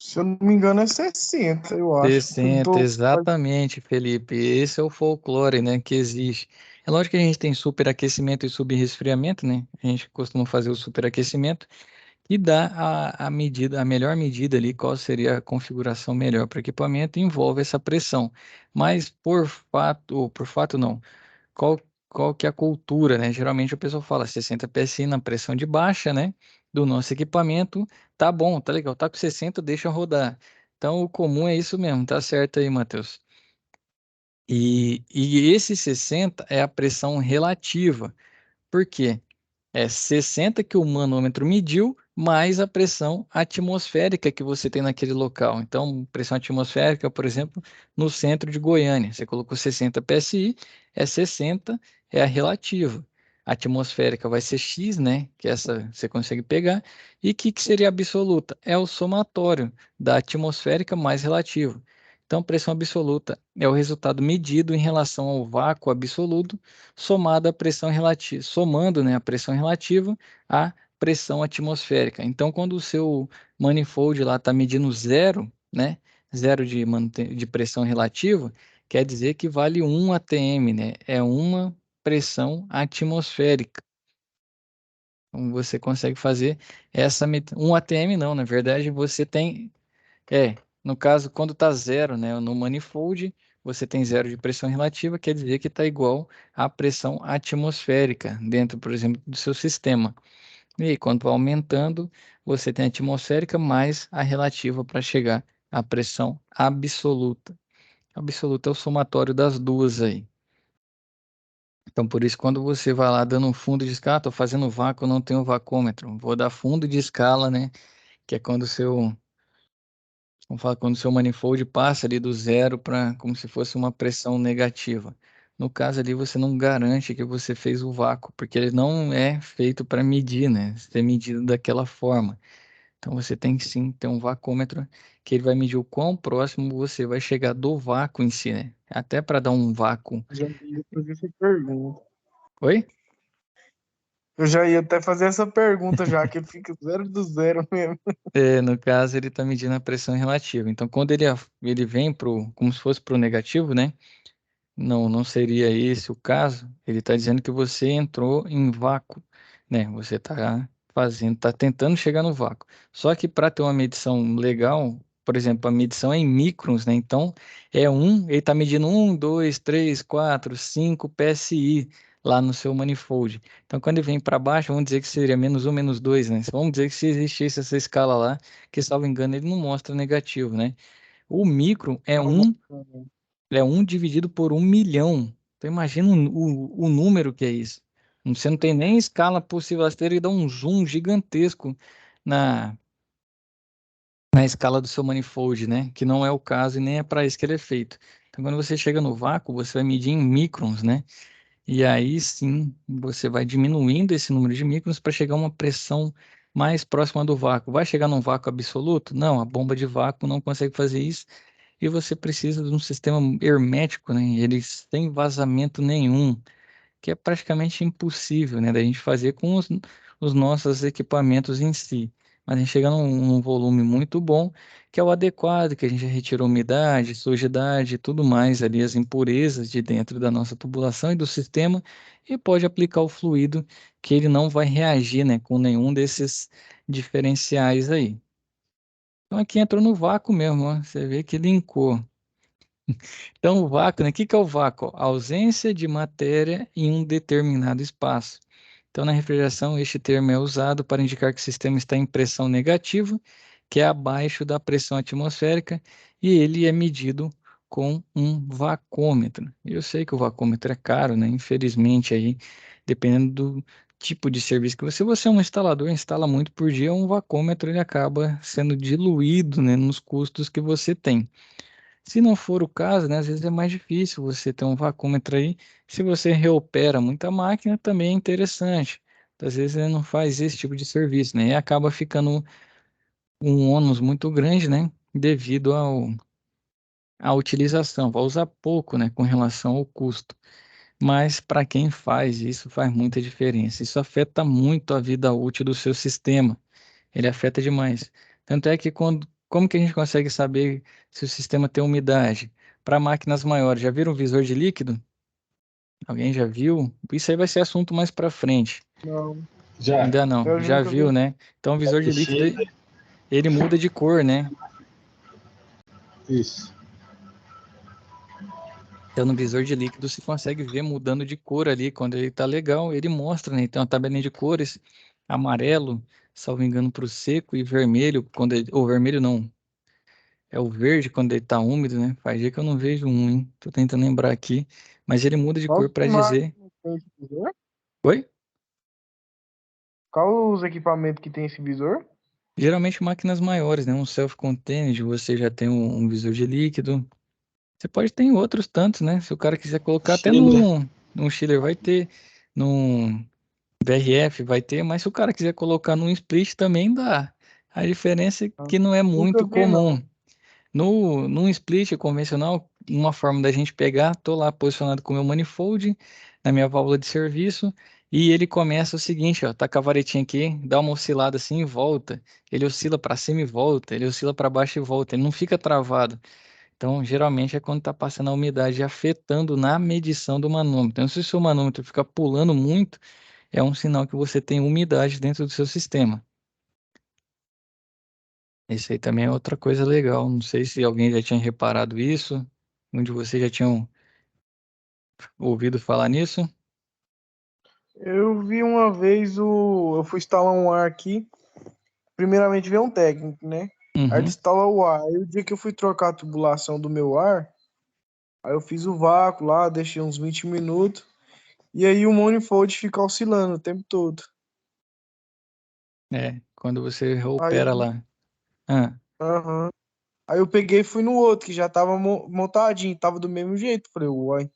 Se eu não me engano, é 60, eu acho. 60, exatamente, Felipe. Esse é o folclore, né, que existe. É lógico que a gente tem superaquecimento e subresfriamento, né? A gente costuma fazer o superaquecimento e dá a medida, a melhor medida ali, qual seria a configuração melhor para o equipamento, envolve essa pressão. Mas por fato não. Qual, qual que é a cultura, né? Geralmente a pessoa fala 60 PSI na pressão de baixa, né? Do nosso equipamento, tá bom, tá legal, tá com 60, deixa rodar. Então o comum é isso mesmo, tá certo aí, Matheus. E esse 60 é a pressão relativa. Por quê? É 60 que o manômetro mediu, mais a pressão atmosférica que você tem naquele local. Então, pressão atmosférica, por exemplo, no centro de Goiânia, você colocou 60 PSI, é 60, é a relativa. A atmosférica vai ser X, né? Que essa você consegue pegar. E que seria a absoluta? É o somatório da atmosférica mais relativa. Então, pressão absoluta é o resultado medido em relação ao vácuo absoluto somado à pressão relativa, somando, né, a pressão relativa à pressão atmosférica. Então, quando o seu manifold lá está medindo zero, né, zero de pressão relativa, quer dizer que vale 1 atm, né, é uma pressão atmosférica. Então, você consegue fazer essa 1 atm não, na verdade, você tem no caso, quando está zero, né, no manifold, você tem zero de pressão relativa, quer dizer que está igual à pressão atmosférica dentro, por exemplo, do seu sistema. E aí, quando vai aumentando, você tem a atmosférica mais a relativa para chegar à pressão absoluta. Absoluta é o somatório das duas aí. Então, por isso, quando você vai lá dando um fundo de escala, estou fazendo vácuo, não tenho vacômetro. Vou dar fundo de escala, né? Que é quando o seu Vamos falar quando o seu manifold passa ali do zero para como se fosse uma pressão negativa. No caso ali, você não garante que você fez o vácuo, porque ele não é feito para medir, né? Ser medido daquela forma. Então você tem que sim ter um vacômetro que ele vai medir o quão próximo você vai chegar do vácuo em si, né? Até para dar um vácuo. Já ia fazer essa pergunta. Oi? Eu já ia até fazer essa pergunta, já que fica zero do zero mesmo. No caso, ele está medindo a pressão relativa. Então, quando ele vem como se fosse para o negativo, né? Não, não seria esse o caso. Ele está dizendo que você entrou em vácuo, né? Você está tentando chegar no vácuo. Só que para ter uma medição legal, por exemplo, a medição é em microns, né? Então ele está medindo 1, 2, 3, 4, 5 PSI lá no seu manifold. Então quando ele vem para baixo, vamos dizer que seria -1, -2, né? Vamos dizer que se existisse essa escala lá, que salvo engano ele não mostra negativo, né? O micro é 1 dividido por 1 milhão. Então imagina o número que é isso. Você não tem nem escala possível rasteira e dá um zoom gigantesco na, na escala do seu manifold, né? Que não é o caso e nem é para isso que ele é feito. Então quando você chega no vácuo, você vai medir em microns, né? E aí sim, você vai diminuindo esse número de microns para chegar a uma pressão mais próxima do vácuo. Vai chegar num vácuo absoluto? Não, a bomba de vácuo não consegue fazer isso e você precisa de um sistema hermético, né? Ele sem vazamento nenhum, que é praticamente impossível, né, da gente fazer com os nossos equipamentos em si. Mas a gente chega num volume muito bom, que é o adequado, que a gente retira umidade, sujidade e tudo mais ali, as impurezas de dentro da nossa tubulação e do sistema, e pode aplicar o fluido que ele não vai reagir, né, com nenhum desses diferenciais aí. Então aqui entrou no vácuo mesmo, ó. Você vê que linkou. Então, o vácuo, né? O que que é o vácuo? A ausência de matéria em um determinado espaço. Então, na refrigeração, este termo é usado para indicar que o sistema está em pressão negativa, que é abaixo da pressão atmosférica, e ele é medido com um vacômetro. Eu sei que o vacômetro é caro, né? Infelizmente, aí, dependendo do tipo de serviço que você é um instalador, instala muito por dia, um vacômetro ele acaba sendo diluído, né, nos custos que você tem. Se não for o caso, né, às vezes é mais difícil você ter um vacúmetro aí. Se você reopera muita máquina, também é interessante. Às vezes ele não faz esse tipo de serviço, né? E acaba ficando um ônus muito grande, né? Devido à utilização. Vai usar pouco, né? Com relação ao custo. Mas para quem faz isso, faz muita diferença. Isso afeta muito a vida útil do seu sistema. Ele afeta demais. Tanto é que como que a gente consegue saber se o sistema tem umidade? Para máquinas maiores, já viram o visor de líquido? Alguém já viu? Isso aí vai ser assunto mais para frente. Não, Já Ainda não. eu Já nunca viu, vi. né? Então, o visor de líquido, assisti ele muda de cor, né? isso. Então, no visor de líquido, você consegue ver mudando de cor ali. Quando ele tá legal, ele mostra, né? Então, a tabelinha de cores, amarelo, salvo engano, para o seco, e vermelho, ou vermelho não, é o verde quando ele tá úmido, né? Faz dia que eu não vejo um, hein? Tô tentando lembrar aqui. Mas ele muda de Qual cor que para dizer. máquina tem esse visor? Oi? Qual os equipamentos que tem esse visor? Geralmente máquinas maiores, né? Um self-contained, você já tem um visor de líquido. Você pode ter em outros tantos, né? Se o cara quiser colocar até Chile. num chiller vai ter, num VRF vai ter, mas se o cara quiser colocar num split também dá. A diferença é que não é Nunca muito vi, comum. não. Num split convencional, uma forma da gente pegar, tô lá posicionado com o meu manifold na minha válvula de serviço e ele começa o seguinte, ó, tá com a varetinha aqui, dá uma oscilada assim e volta. Ele oscila para cima e volta, ele oscila para baixo e volta, ele não fica travado. Então, geralmente é quando está passando a umidade afetando na medição do manômetro. Então, se o seu manômetro fica pulando muito, é um sinal que você tem umidade dentro do seu sistema. Isso aí também é outra coisa legal. Não sei se alguém já tinha reparado isso, onde vocês já tinham ouvido falar nisso. Eu vi uma vez eu fui instalar um ar aqui. Primeiramente veio um técnico, né? Aí ele Uhum. instala o ar. Aí o dia que eu fui trocar a tubulação do meu ar, aí eu fiz o vácuo lá, deixei uns 20 minutos. E aí o manifold fica oscilando o tempo todo. É, quando você Aí, opera lá. Ah, aham. Aí eu peguei e fui no outro, que já tava montadinho, tava do mesmo jeito. Falei, uai.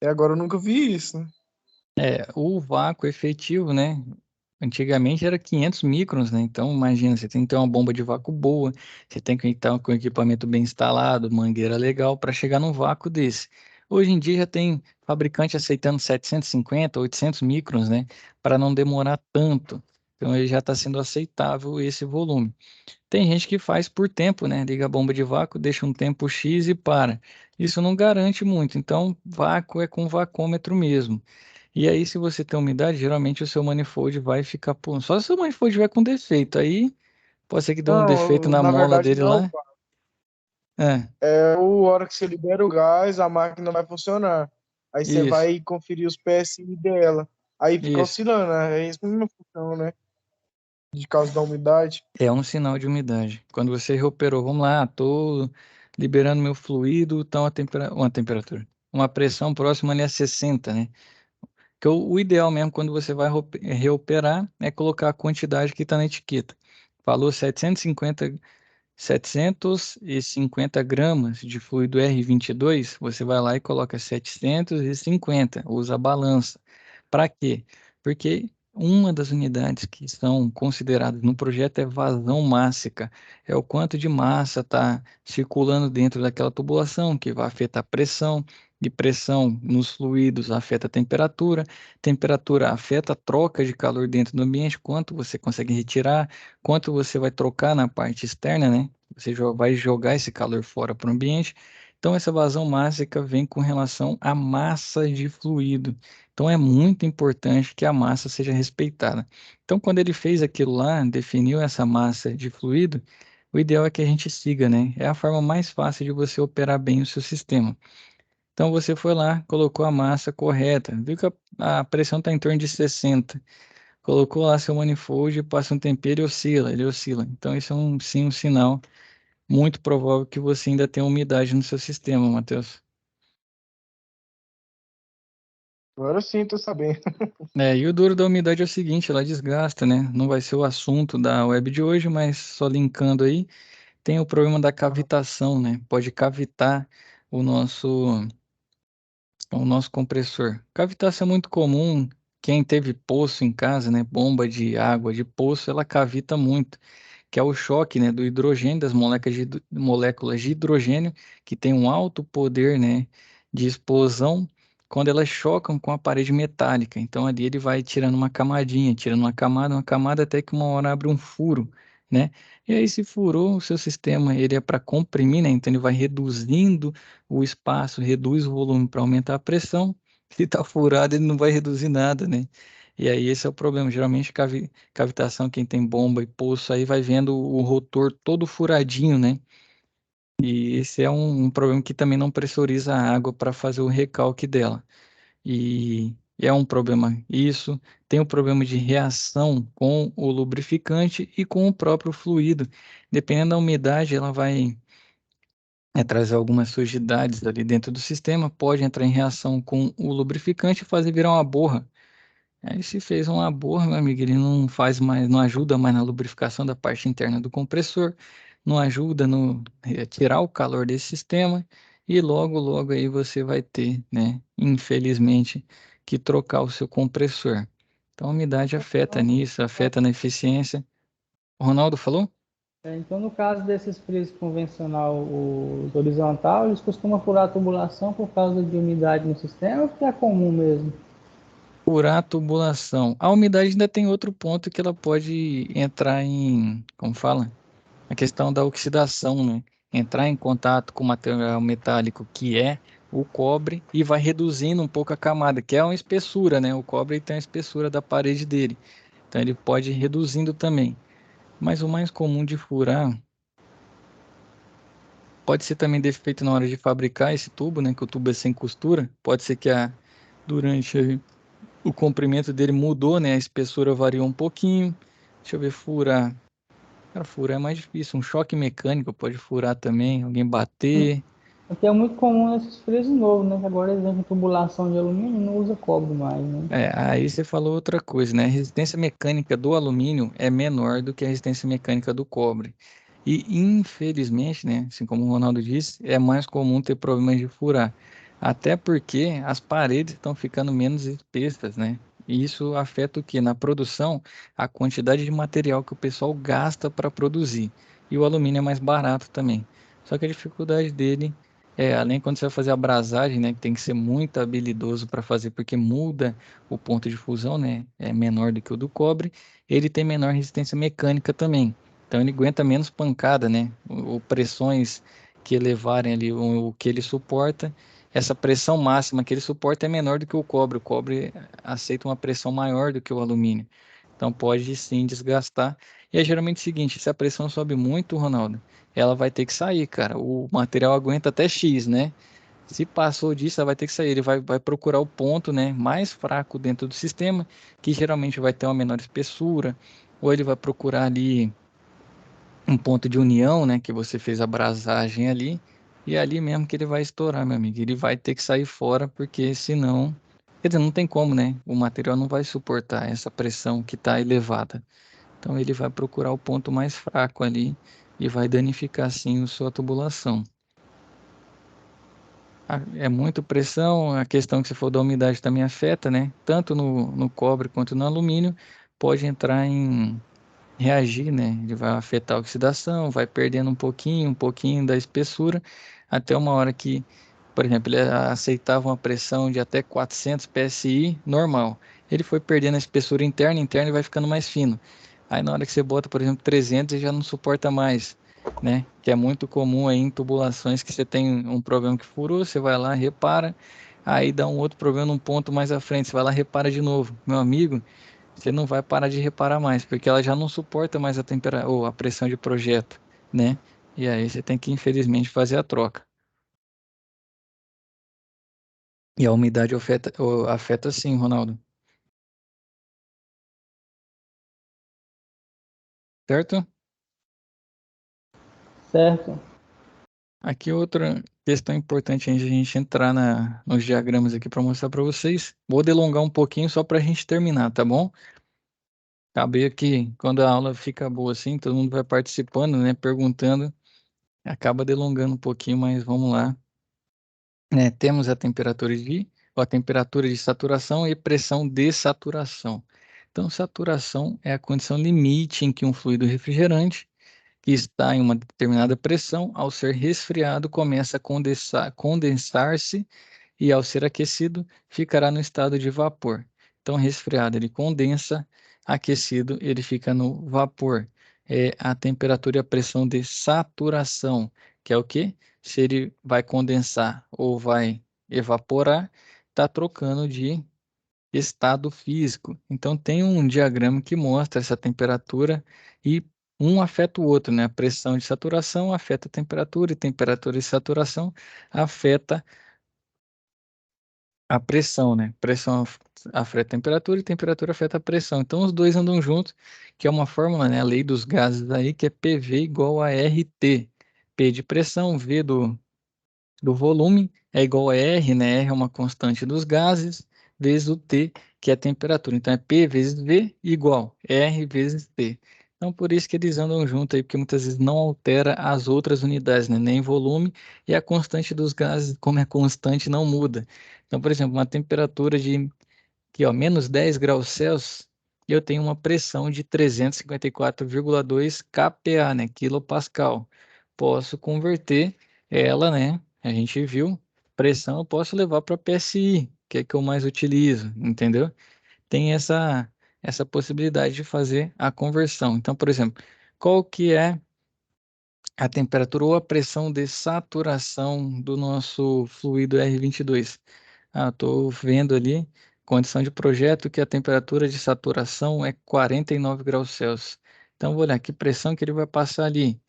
E agora eu nunca vi isso, né? o vácuo efetivo, né? Antigamente era 500 microns, né? Então, imagina, você tem que ter uma bomba de vácuo boa, você tem que estar com o equipamento bem instalado, mangueira legal para chegar num vácuo desse. Hoje em dia já tem fabricante aceitando 750, 800 microns, né? Para não demorar tanto. Então, ele já está sendo aceitável esse volume. Tem gente que faz por tempo, né? Liga a bomba de vácuo, deixa um tempo X e para. Isso não garante muito. Então, vácuo é com vacômetro mesmo. E aí, se você tem umidade, geralmente o seu manifold vai ficar. Só se o seu manifold tiver com defeito. Aí, pode ser que dê um defeito Não, na na mola verdade dele não. lá. É, É o hora que você libera o gás, a máquina vai funcionar. Aí você isso, vai conferir os PSI dela. Aí fica isso. oscilando, né? É isso mesmo a função, né? De causa da umidade. É um sinal de umidade. Quando você reoperou, vamos lá, estou liberando meu fluido, tá uma temperatura, uma pressão próxima ali a 60, né? Que o ideal mesmo quando você vai reoperar é colocar a quantidade que está na etiqueta. Falou 750 gramas de fluido R22, você vai lá e coloca 750, usa a balança. Para quê? Porque uma das unidades que são consideradas no projeto é vazão mássica, é o quanto de massa está circulando dentro daquela tubulação, que vai afetar a pressão, e pressão nos fluidos afeta a temperatura, temperatura afeta a troca de calor dentro do ambiente, quanto você consegue retirar, quanto você vai trocar na parte externa, né? Você vai jogar esse calor fora para o ambiente. Então, essa vazão mássica vem com relação à massa de fluido. Então, é muito importante que a massa seja respeitada. Então, quando ele fez aquilo lá, definiu essa massa de fluido, o ideal é que a gente siga, né? É a forma mais fácil de você operar bem o seu sistema. Então, você foi lá, colocou a massa correta, viu que a pressão está em torno de 60. Colocou lá seu manifold, passa um tempero e oscila, ele oscila. Então, isso é sim, um sinal muito provável que você ainda tenha umidade no seu sistema, Matheus. Agora sim, tô sabendo. E o duro da umidade é o seguinte, ela desgasta, né? Não vai ser o assunto da web de hoje, mas só linkando aí, tem o problema da cavitação, né? Pode cavitar o nosso compressor. Cavitação é muito comum. Quem teve poço em casa, né? Bomba de água de poço, ela cavita muito, que é o choque, né, do hidrogênio, das moléculas de hidrogênio, que tem um alto poder, né, de explosão quando elas chocam com a parede metálica. Então ali ele vai tirando uma camadinha, tirando uma camada, até que uma hora abre um furo, né? E aí se furou o seu sistema, ele é para comprimir, né? Então ele vai reduzindo o espaço, reduz o volume para aumentar a pressão. Se está furado, ele não vai reduzir nada, né? E aí esse é o problema. Geralmente cavitação, quem tem bomba e poço aí vai vendo o rotor todo furadinho, né? E esse é um problema que também não pressuriza a água para fazer o recalque dela. E é um problema isso. Tem o problema de reação com o lubrificante e com o próprio fluido. Dependendo da umidade, ela vai trazer algumas sujidades ali dentro do sistema, pode entrar em reação com o lubrificante e fazer virar uma borra. Aí se fez uma borra, meu amigo, ele não faz mais, não ajuda mais na lubrificação da parte interna do compressor, não ajuda no tirar o calor desse sistema e logo, logo aí você vai ter, né, infelizmente, que trocar o seu compressor. Então a umidade afeta nisso, afeta na eficiência. O Ronaldo falou? Então, no caso desses freezes convencional, o horizontal, eles costumam furar a tubulação por causa de umidade no sistema, ou que é comum mesmo? Furar a tubulação. A umidade ainda tem outro ponto que ela pode entrar em, como fala? A questão da oxidação, né? Entrar em contato com o material metálico que é o cobre e vai reduzindo um pouco a camada, que é uma espessura, né? O cobre tem a espessura da parede dele. Então ele pode ir reduzindo também. Mas o mais comum de furar pode ser também defeito na hora de fabricar esse tubo, né? Que o tubo é sem costura. Pode ser que durante o comprimento dele mudou, né? A espessura variou um pouquinho. Deixa eu ver, furar. Cara, furar é mais difícil. Um choque mecânico pode furar também, alguém bater. Porque é muito comum nesses freezes novos, né? Que agora eles usam tubulação de alumínio e não usa cobre mais, né? Aí você falou outra coisa, né? A resistência mecânica do alumínio é menor do que a resistência mecânica do cobre. E, infelizmente, né? Assim como o Ronaldo disse, é mais comum ter problemas de furar. Até porque as paredes estão ficando menos espessas, né? E isso afeta o quê? Na produção, a quantidade de material que o pessoal gasta para produzir. E o alumínio é mais barato também. Só que a dificuldade dele além quando você vai fazer a abrasagem, né? Que tem que ser muito habilidoso para fazer, porque muda o ponto de fusão, né, é menor do que o do cobre, ele tem menor resistência mecânica também. Então ele aguenta menos pancada, né? Ou pressões que elevarem ali o que ele suporta. Essa pressão máxima que ele suporta é menor do que o cobre. O cobre aceita uma pressão maior do que o alumínio. Então pode sim desgastar. E é geralmente o seguinte, se a pressão sobe muito, Ronaldo, ela vai ter que sair, cara. O material aguenta até X, né? Se passou disso, ela vai ter que sair. Ele vai procurar o ponto, né, mais fraco dentro do sistema, que geralmente vai ter uma menor espessura, ou ele vai procurar ali um ponto de união, né, que você fez a brasagem ali, e é ali mesmo que ele vai estourar, meu amigo. Ele vai ter que sair fora, porque senão, quer dizer, não tem como, né? O material não vai suportar essa pressão que está elevada. Então ele vai procurar o ponto mais fraco ali e vai danificar sim a sua tubulação. É muito pressão, a questão que você falou da umidade também afeta, né? Tanto no cobre quanto no alumínio, pode entrar em reagir, né? Ele vai afetar a oxidação, vai perdendo um pouquinho da espessura, até uma hora que, por exemplo, ele aceitava uma pressão de até 400 psi normal. Ele foi perdendo a espessura interna e vai ficando mais fino. Aí na hora que você bota, por exemplo, 300, ele já não suporta mais, né? Que é muito comum aí em tubulações que você tem um problema que furou, você vai lá, repara, aí dá um outro problema num ponto mais à frente, você vai lá, repara de novo. Meu amigo, você não vai parar de reparar mais, porque ela já não suporta mais a temperatura ou a pressão de projeto, né? E aí você tem que, infelizmente, fazer a troca. E a umidade afeta sim, Ronaldo. Certo? Certo. Aqui outra questão importante antes de a gente entrar nos diagramas aqui para mostrar para vocês. Vou delongar um pouquinho só para a gente terminar, tá bom? Acabei aqui, quando a aula fica boa assim, todo mundo vai participando, né? Perguntando. acaba delongando um pouquinho, mas vamos lá. Temos a temperatura de saturação e pressão de saturação. Então, saturação é a condição limite em que um fluido refrigerante que está em uma determinada pressão, ao ser resfriado, começa a condensar-se e, ao ser aquecido, ficará no estado de vapor. Então, resfriado ele condensa, aquecido ele fica no vapor. É a temperatura e a pressão de saturação, que é o quê? Se ele vai condensar ou vai evaporar, está trocando de estado físico. Então, tem um diagrama que mostra essa temperatura e um afeta o outro, né? A pressão de saturação afeta a temperatura e temperatura de saturação afeta a pressão, né? Pressão afeta a temperatura e temperatura afeta a pressão. Então, os dois andam juntos, que é uma fórmula, né? A lei dos gases aí, que é PV igual a RT. P de pressão, V do volume é igual a R, né? R é uma constante dos gases, vezes o T, que é a temperatura. Então, é P vezes V igual R vezes T. Então, por isso que eles andam juntos aí, porque muitas vezes não altera as outras unidades, né? Nem volume, e a constante dos gases, como é constante, não muda. Então, por exemplo, uma temperatura de aqui, ó, menos 10 graus Celsius, eu tenho uma pressão de 354,2 kPa, né? Quilopascal. Posso converter ela, né? A gente viu, pressão eu posso levar para PSI, que é que eu mais utilizo, entendeu? Tem essa possibilidade de fazer a conversão. Então, por exemplo, qual que é a temperatura ou a pressão de saturação do nosso fluido R22? Estou vendo ali, condição de projeto, que a temperatura de saturação é 49 graus Celsius. Então, vou olhar que pressão que ele vai passar ali.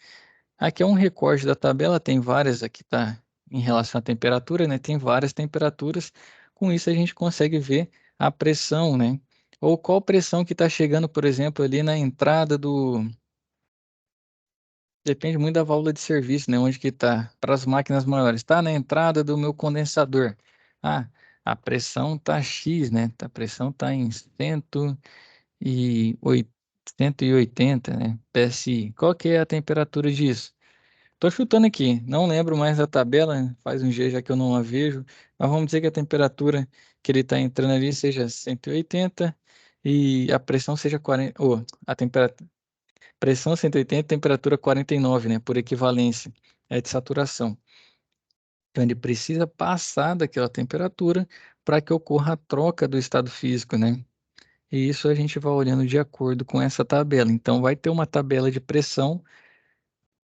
Aqui é um recorte da tabela, tem várias, aqui tá em relação à temperatura, né? Tem várias temperaturas. Com isso, a gente consegue ver a pressão, né? Ou qual pressão que está chegando, por exemplo, ali na entrada do. Depende muito da válvula de serviço, né? Onde que está? Para as máquinas maiores. Está na entrada do meu condensador. Ah, a pressão está X, né? A pressão está em 180, né? PSI. Qual que é a temperatura disso? Tô chutando aqui, não lembro mais da tabela, faz um dia já que eu não a vejo, mas vamos dizer que a temperatura que ele está entrando ali seja 180 e a pressão seja 40, ou a temperatura pressão 180, temperatura 49, né, por equivalência, é de saturação. Então, ele precisa passar daquela temperatura para que ocorra a troca do estado físico, né? E isso a gente vai olhando de acordo com essa tabela. Então, vai ter uma tabela de pressão,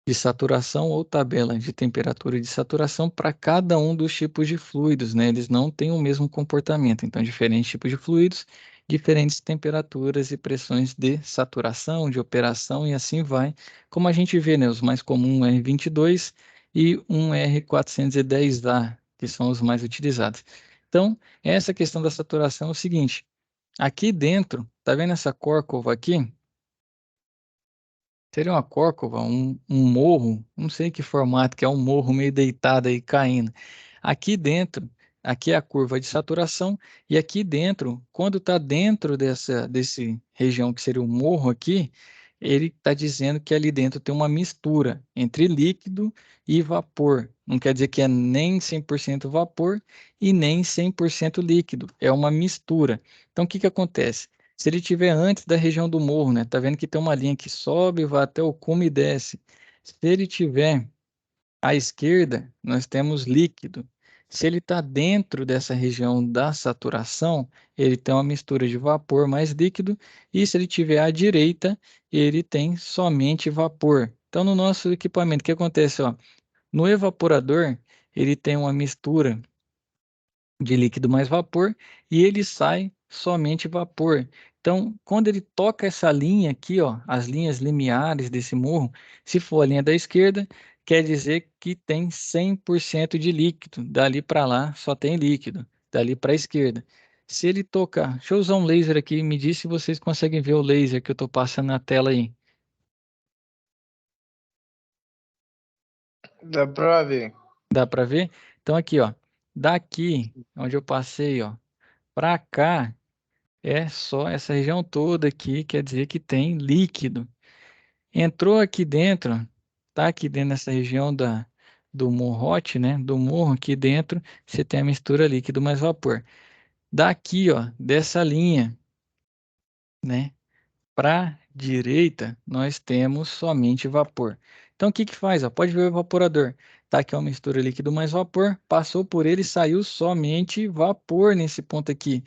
de saturação ou tabela de temperatura de saturação para cada um dos tipos de fluidos, né? Eles não têm o mesmo comportamento. Então, diferentes tipos de fluidos, diferentes temperaturas e pressões de saturação, de operação e assim vai. Como a gente vê, né? Os mais comuns R22 e um R410A, que são os mais utilizados. Então, essa questão da saturação é o seguinte: aqui dentro, tá vendo essa córcova aqui? Seria uma córcova, um morro, não sei que formato, que é um morro meio deitado aí caindo. Aqui dentro, aqui é a curva de saturação, e aqui dentro, quando está dentro desse região que seria o morro aqui, ele está dizendo que ali dentro tem uma mistura entre líquido e vapor. Não quer dizer que é nem 100% vapor e nem 100% líquido, é uma mistura. Então, o que que acontece? Se ele estiver antes da região do morro, né? Tá vendo que tem uma linha que sobe, vai até o cume e desce. Se ele tiver à esquerda, nós temos líquido. Se ele está dentro dessa região da saturação, ele tem uma mistura de vapor mais líquido. E se ele tiver à direita, ele tem somente vapor. Então, no nosso equipamento, o que acontece? Ó, no evaporador, ele tem uma mistura de líquido mais vapor e ele sai somente vapor. Então, quando ele toca essa linha aqui, ó, as linhas limiares desse morro, se for a linha da esquerda, quer dizer que tem 100% de líquido. Dali para lá só tem líquido, dali para a esquerda. Se ele tocar, deixa eu usar um laser aqui, me diz se vocês conseguem ver o laser que eu estou passando na tela aí. Dá pra ver. Dá para ver? Então aqui, ó, daqui onde eu passei, ó, para cá é só essa região toda aqui, quer dizer que tem líquido. Entrou aqui dentro, está aqui dentro dessa região do morrote, né? Do morro aqui dentro, você tem a mistura líquido mais vapor. Daqui, ó, dessa linha, né? Para direita, nós temos somente vapor. Então, o que que faz? Ó? Pode ver o evaporador. Tá aqui uma mistura líquido mais vapor, passou por ele, saiu somente vapor nesse ponto aqui.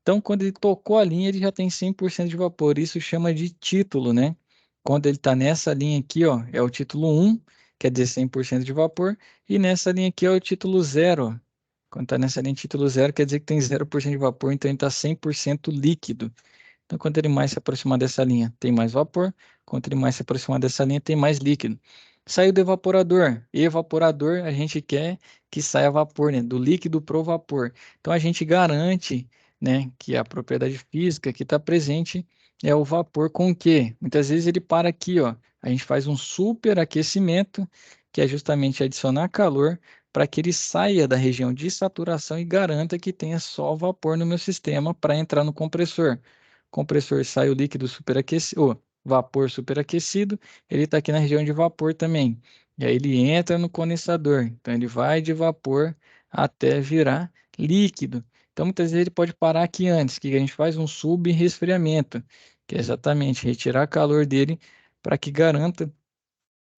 Então, quando ele tocou a linha, ele já tem 100% de vapor. Isso chama de título, né? Quando ele está nessa linha aqui, ó, é o título 1, quer dizer 100% de vapor, e nessa linha aqui é o título 0. Ó. Quando está nessa linha título 0, quer dizer que tem 0% de vapor, então ele está 100% líquido. Então, quanto ele mais se aproximar dessa linha, tem mais vapor. Quanto ele mais se aproximar dessa linha, tem mais líquido. Saiu do evaporador. Evaporador, a gente quer que saia vapor, né? Do líquido para o vapor. Então, a gente garante, né, que a propriedade física que está presente é o vapor com o quê? Muitas vezes ele para aqui, ó. A gente faz um superaquecimento, que é justamente adicionar calor para que ele saia da região de saturação e garanta que tenha só vapor no meu sistema para entrar no compressor. Compressor sai o líquido superaquecido, ou vapor superaquecido, ele está aqui na região de vapor também. E aí ele entra no condensador. Então ele vai de vapor até virar líquido. Então muitas vezes ele pode parar aqui antes, que a gente faz um sub-resfriamento, que é exatamente retirar calor dele para que garanta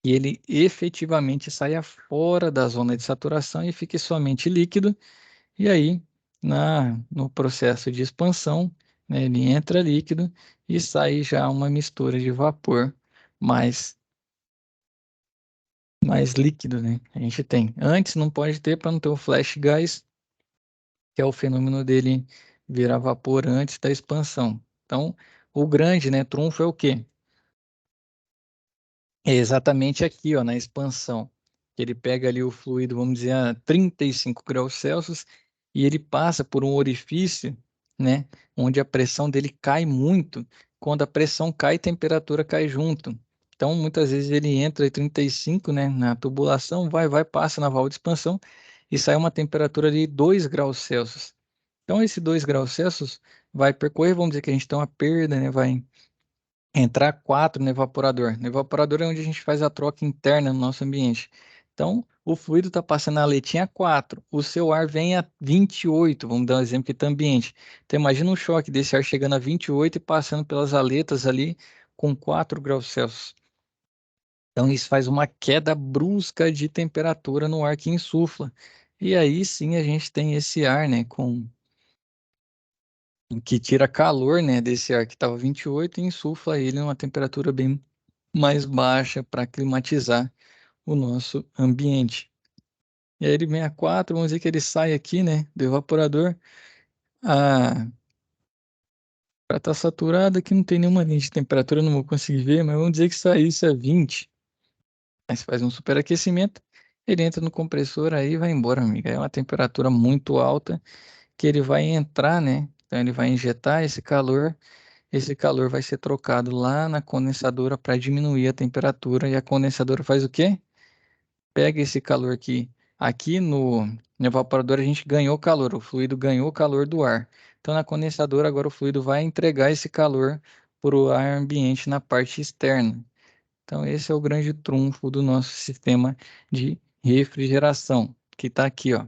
que ele efetivamente saia fora da zona de saturação e fique somente líquido. E aí, no processo de expansão, né, ele entra líquido e sai já uma mistura de vapor mais, mais líquido, né? A gente tem. Antes não pode ter para não ter o flash gas, que é o fenômeno dele virar vapor antes da expansão. Então, o grande, né, trunfo é o quê? É exatamente aqui, ó, na expansão. Ele pega ali o fluido, vamos dizer, a 35 graus Celsius e ele passa por um orifício, né, onde a pressão dele cai muito. Quando a pressão cai, a temperatura cai junto. Então, muitas vezes ele entra em 35, né, na tubulação, passa na válvula de expansão e sai uma temperatura de 2 graus Celsius. Então, esse 2 graus Celsius vai percorrer, vamos dizer que a gente tem uma perda, né, vai entrar 4 no evaporador. No evaporador é onde a gente faz a troca interna no nosso ambiente. Então, o fluido está passando na letinha 4, o seu ar vem a 28, vamos dar um exemplo que está ambiente. Então, imagina um choque desse ar chegando a 28 e passando pelas aletas ali com 4 graus Celsius. Então, isso faz uma queda brusca de temperatura no ar que insufla. E aí sim a gente tem esse ar, né, que tira calor, né, desse ar que estava 28 e insufla ele numa temperatura bem mais baixa para climatizar o nosso ambiente. E aí ele vem a 4, vamos dizer que ele sai aqui, né, do evaporador, para estar saturado aqui não tem nenhuma linha de temperatura, não vou conseguir ver, mas vamos dizer que saísse a 20. Aí você faz um superaquecimento, ele entra no compressor aí e vai embora, amiga. É uma temperatura muito alta que ele vai entrar, né? Então ele vai injetar esse calor vai ser trocado lá na condensadora para diminuir a temperatura e a condensadora faz o quê? Pega esse calor aqui. Aqui no evaporador a gente ganhou calor, o fluido ganhou calor do ar. Então na condensadora agora o fluido vai entregar esse calor para o ar ambiente na parte externa. Então esse é o grande trunfo do nosso sistema de refrigeração, que está aqui, ó.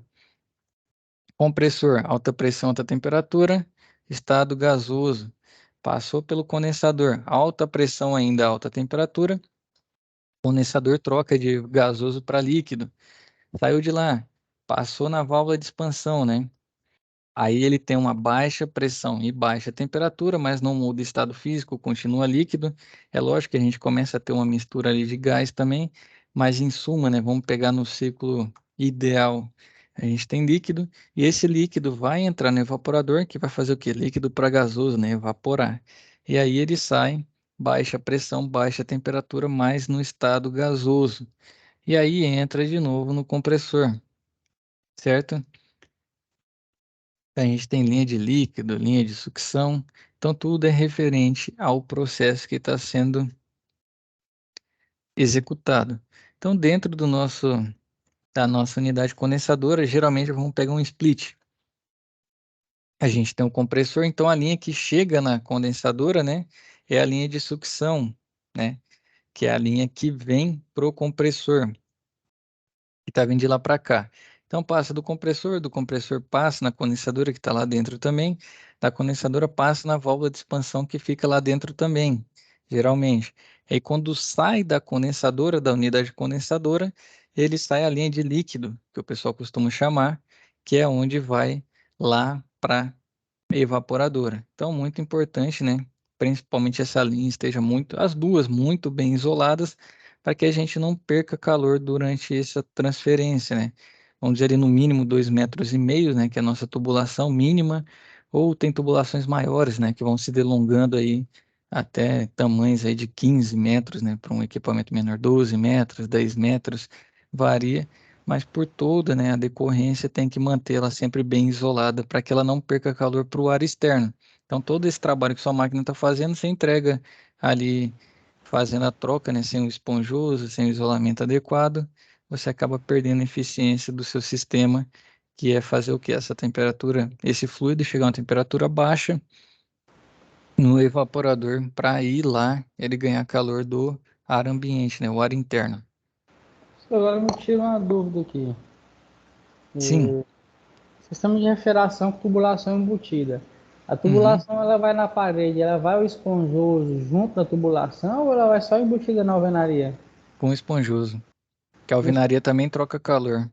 Compressor, alta pressão, alta temperatura, estado gasoso. Passou pelo condensador, alta pressão ainda, alta temperatura. Condensador troca de gasoso para líquido. Saiu de lá, passou na válvula de expansão, né? Aí ele tem uma baixa pressão e baixa temperatura, mas não muda o estado físico, continua líquido. É lógico que a gente começa a ter uma mistura ali de gás também, mas em suma, né? Vamos pegar no ciclo ideal. A gente tem líquido e esse líquido vai entrar no evaporador, que vai fazer o quê? Líquido para gasoso, né? Evaporar. E aí ele sai, baixa pressão, baixa temperatura, mas no estado gasoso. E aí entra de novo no compressor, certo? A gente tem linha de líquido, linha de sucção, então tudo é referente ao processo que está sendo executado. Então, dentro da nossa unidade condensadora, geralmente vamos pegar um split. A gente tem um compressor, então a linha que chega na condensadora, né, é a linha de sucção, né? que é a linha que vem pro compressor, que está vindo de lá para cá. Então passa do compressor passa na condensadora que está lá dentro também, da condensadora passa na válvula de expansão que fica lá dentro também, geralmente. Aí quando sai da condensadora, da unidade condensadora, ele sai a linha de líquido, que o pessoal costuma chamar, que é onde vai lá para evaporadora. Então, muito importante, né? Principalmente essa linha esteja muito, as duas muito bem isoladas, para que a gente não perca calor durante essa transferência, né? Vamos dizer ali no mínimo 2,5 metros, né? Que é a nossa tubulação mínima, ou tem tubulações maiores, né? Que vão se delongando aí até tamanhos aí de 15 metros, né? Para um equipamento menor, 12 metros, 10 metros, varia, mas por toda, né, a decorrência tem que mantê-la sempre bem isolada para que ela não perca calor para o ar externo. Então, todo esse trabalho que sua máquina está fazendo, você entrega ali fazendo a troca, né, sem o esponjoso, sem o isolamento adequado, você acaba perdendo a eficiência do seu sistema, que é fazer o que? Essa temperatura, esse fluido chegar a uma temperatura baixa no evaporador para ir lá ele ganhar calor do ar ambiente, né, o ar interno. Agora me tira uma dúvida aqui. Sim. Sistema de refrigeração com tubulação embutida. A Uhum. tubulação ela vai na parede, ela vai o esponjoso junto da tubulação ou ela vai só embutida na alvenaria? Com esponjoso. Que a alvenaria também troca calor.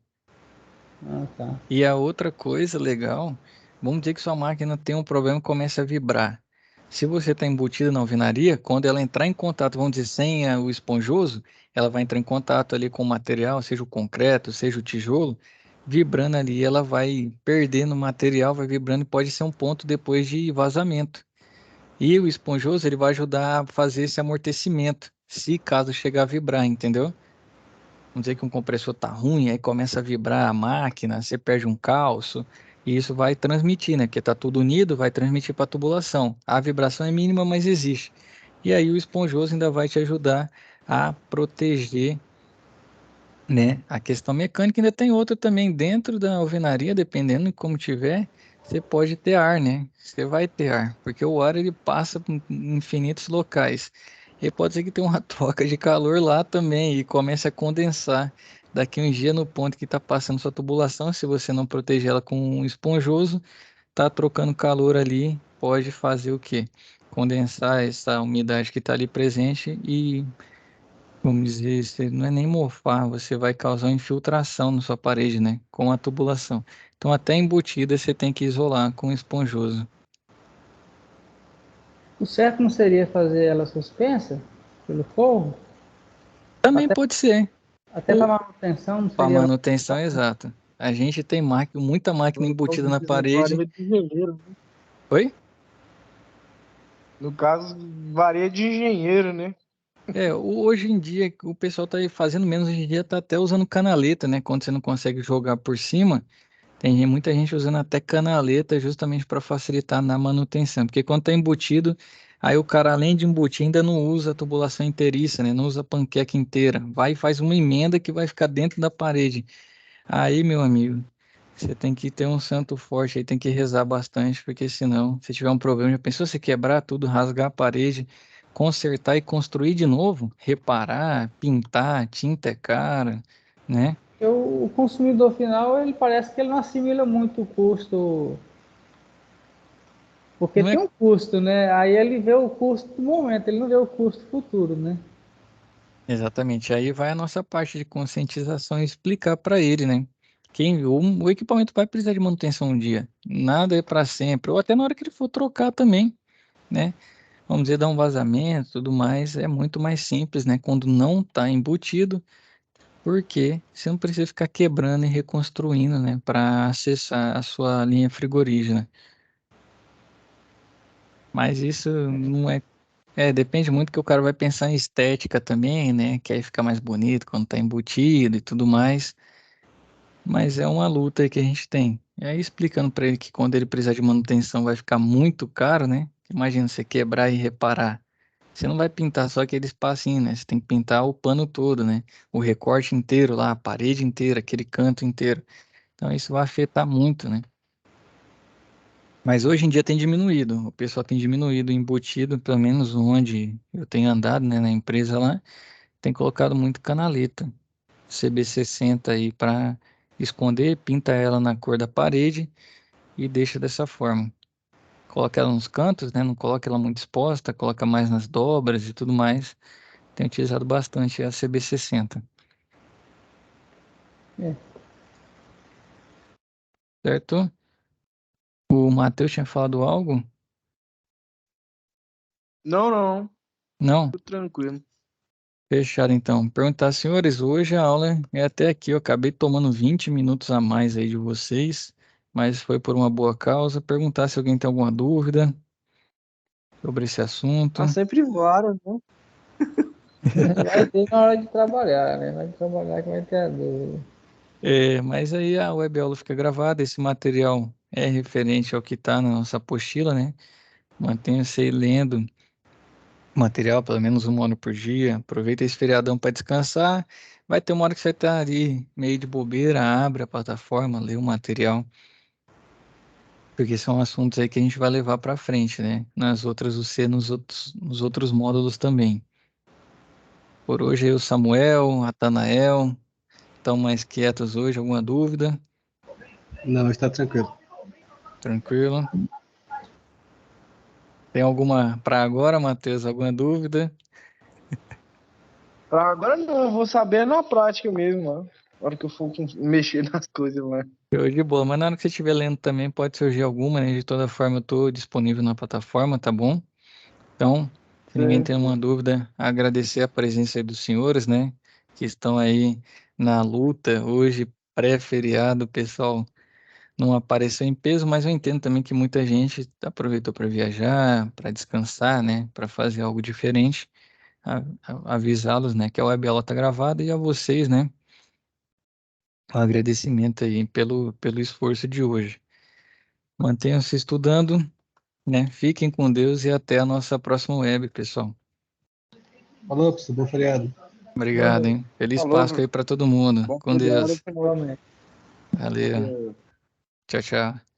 Ah, tá. E a outra coisa legal, vamos dizer que sua máquina tem um problema e começa a vibrar. Se você está embutido na alvenaria, quando ela entrar em contato, vamos dizer, sem o esponjoso, ela vai entrar em contato ali com o material, seja o concreto, seja o tijolo, vibrando ali, ela vai perdendo material, vai vibrando e pode ser um ponto depois de vazamento. E o esponjoso, ele vai ajudar a fazer esse amortecimento, se caso chegar a vibrar, entendeu? Vamos dizer que um compressor tá ruim, aí começa a vibrar a máquina, você perde um calço, e isso vai transmitir, né? Porque tá tudo unido, vai transmitir para a tubulação. A vibração é mínima, mas existe. E aí o esponjoso ainda vai te ajudar a proteger, né? A questão mecânica ainda tem outra também dentro da alvenaria, dependendo de como tiver, você pode ter ar, né? Você vai ter ar, porque o ar ele passa por infinitos locais. E pode ser que tenha uma troca de calor lá também e comece a condensar. Daqui um dia no ponto que está passando sua tubulação, se você não proteger ela com um esponjoso, tá trocando calor ali, pode fazer o quê? Condensar essa umidade que está ali presente e vamos dizer, você não é nem mofar, você vai causar uma infiltração na sua parede, né? Com a tubulação. Então, até embutida você tem que isolar com esponjoso. O certo não seria fazer ela suspensa pelo forro? Também Até, pode ser. até para manutenção não Para seria. manutenção exata. A gente tem muita máquina No caso, embutida na parede. varia de engenheiro, né? Oi? No caso, varia de engenheiro, né? Hoje em dia o pessoal tá aí fazendo menos, hoje em dia tá até usando canaleta, né? Quando você não consegue jogar por cima, tem muita gente usando até canaleta justamente para facilitar na manutenção, porque quando tá embutido, aí o cara além de embutir ainda não usa a tubulação inteiriça, né? Não usa a panqueca inteira. Vai e faz uma emenda que vai ficar dentro da parede. Aí, meu amigo, você tem que ter um santo forte aí, tem que rezar bastante, porque senão, se tiver um problema, já pensou se quebrar tudo, rasgar a parede, consertar e construir de novo? Reparar, pintar, tinta é cara, né? Porque o consumidor final, ele parece que ele não assimila muito o custo, porque Não tem é um custo, né? Aí ele vê o custo do momento, ele não vê o custo futuro, né? exatamente. Aí vai a nossa parte de conscientização e explicar para ele, né? O equipamento vai precisar de manutenção um dia. Nada é para sempre. Ou até na hora que ele for trocar também, né? Vamos dizer, dar um vazamento, tudo mais. É muito mais simples, né? Quando não está embutido, porque você não precisa ficar quebrando e reconstruindo, né? Para acessar a sua linha frigorígena. Mas isso não é. Depende muito que o cara vai pensar em estética também, né? Que aí fica mais bonito quando tá embutido e tudo mais. Mas é uma luta aí que a gente tem. E aí explicando para ele que quando ele precisar de manutenção vai ficar muito caro, né? Imagina você quebrar e reparar. Você não vai pintar só aquele espacinho, né? Você tem que pintar o pano todo, né? O recorte inteiro lá, a parede inteira, aquele canto inteiro. Então isso vai afetar muito, né? Mas hoje em dia tem diminuído. O pessoal tem diminuído o embutido, pelo menos onde eu tenho andado, né, na empresa lá, tem colocado muito canaleta. CB60 aí para esconder, pinta ela na cor da parede e deixa dessa forma. Coloca ela nos cantos, né? Não coloca ela muito exposta, coloca mais nas dobras e tudo mais. Tenho utilizado bastante a CB60, É. certo? O Matheus tinha falado algo? Não, não, Não? tudo tranquilo. Fechado então. Perguntar, senhores, hoje a aula é até aqui. Eu acabei tomando 20 minutos a mais aí de vocês, mas foi por uma boa causa. Perguntar se alguém tem alguma dúvida sobre esse assunto. Há sempre várias, né? Vai ter na hora de trabalhar, né? Na hora de trabalhar que vai ter a dúvida. Mas aí a web aula fica gravada. Esse material é referente ao que está na nossa apostila, né? Mantenha-se aí lendo o material, pelo menos 1 hora por dia. Aproveita esse feriadão para descansar. Vai ter uma hora que você está ali meio de bobeira, abre a plataforma, lê o material. Porque são assuntos aí que a gente vai levar para frente, né? Nas outras UC, nos outros módulos também. Por hoje, eu, Samuel, Atanael, estão mais quietos hoje? Alguma dúvida? Não, está tranquilo. Tranquilo? Tem alguma para agora, Matheus? Alguma dúvida? Pra agora não, eu vou saber na prática mesmo, mano. Na hora que eu for mexer nas coisas lá. Show de boa. Mas na hora que você estiver lendo também, pode surgir alguma, né? De toda forma, eu estou disponível na plataforma, tá bom? Então, se ninguém tem uma Certo. dúvida, agradecer a presença aí dos senhores, né? Que estão aí na luta hoje, pré-feriado, pessoal. Não apareceu em peso, mas eu entendo também que muita gente aproveitou para viajar, para descansar, né, para fazer algo diferente. Avisá-los, né, que a web aula está gravada e a vocês, né, um agradecimento aí pelo esforço de hoje. Mantenham-se estudando, né, fiquem com Deus e até a nossa próxima web, pessoal. Falou, professor. Bom feriado. Obrigado, hein? Feliz Páscoa Falou, aí para todo mundo. bom Com feriado. Deus. Valeu. Valeu. Tchau, tchau.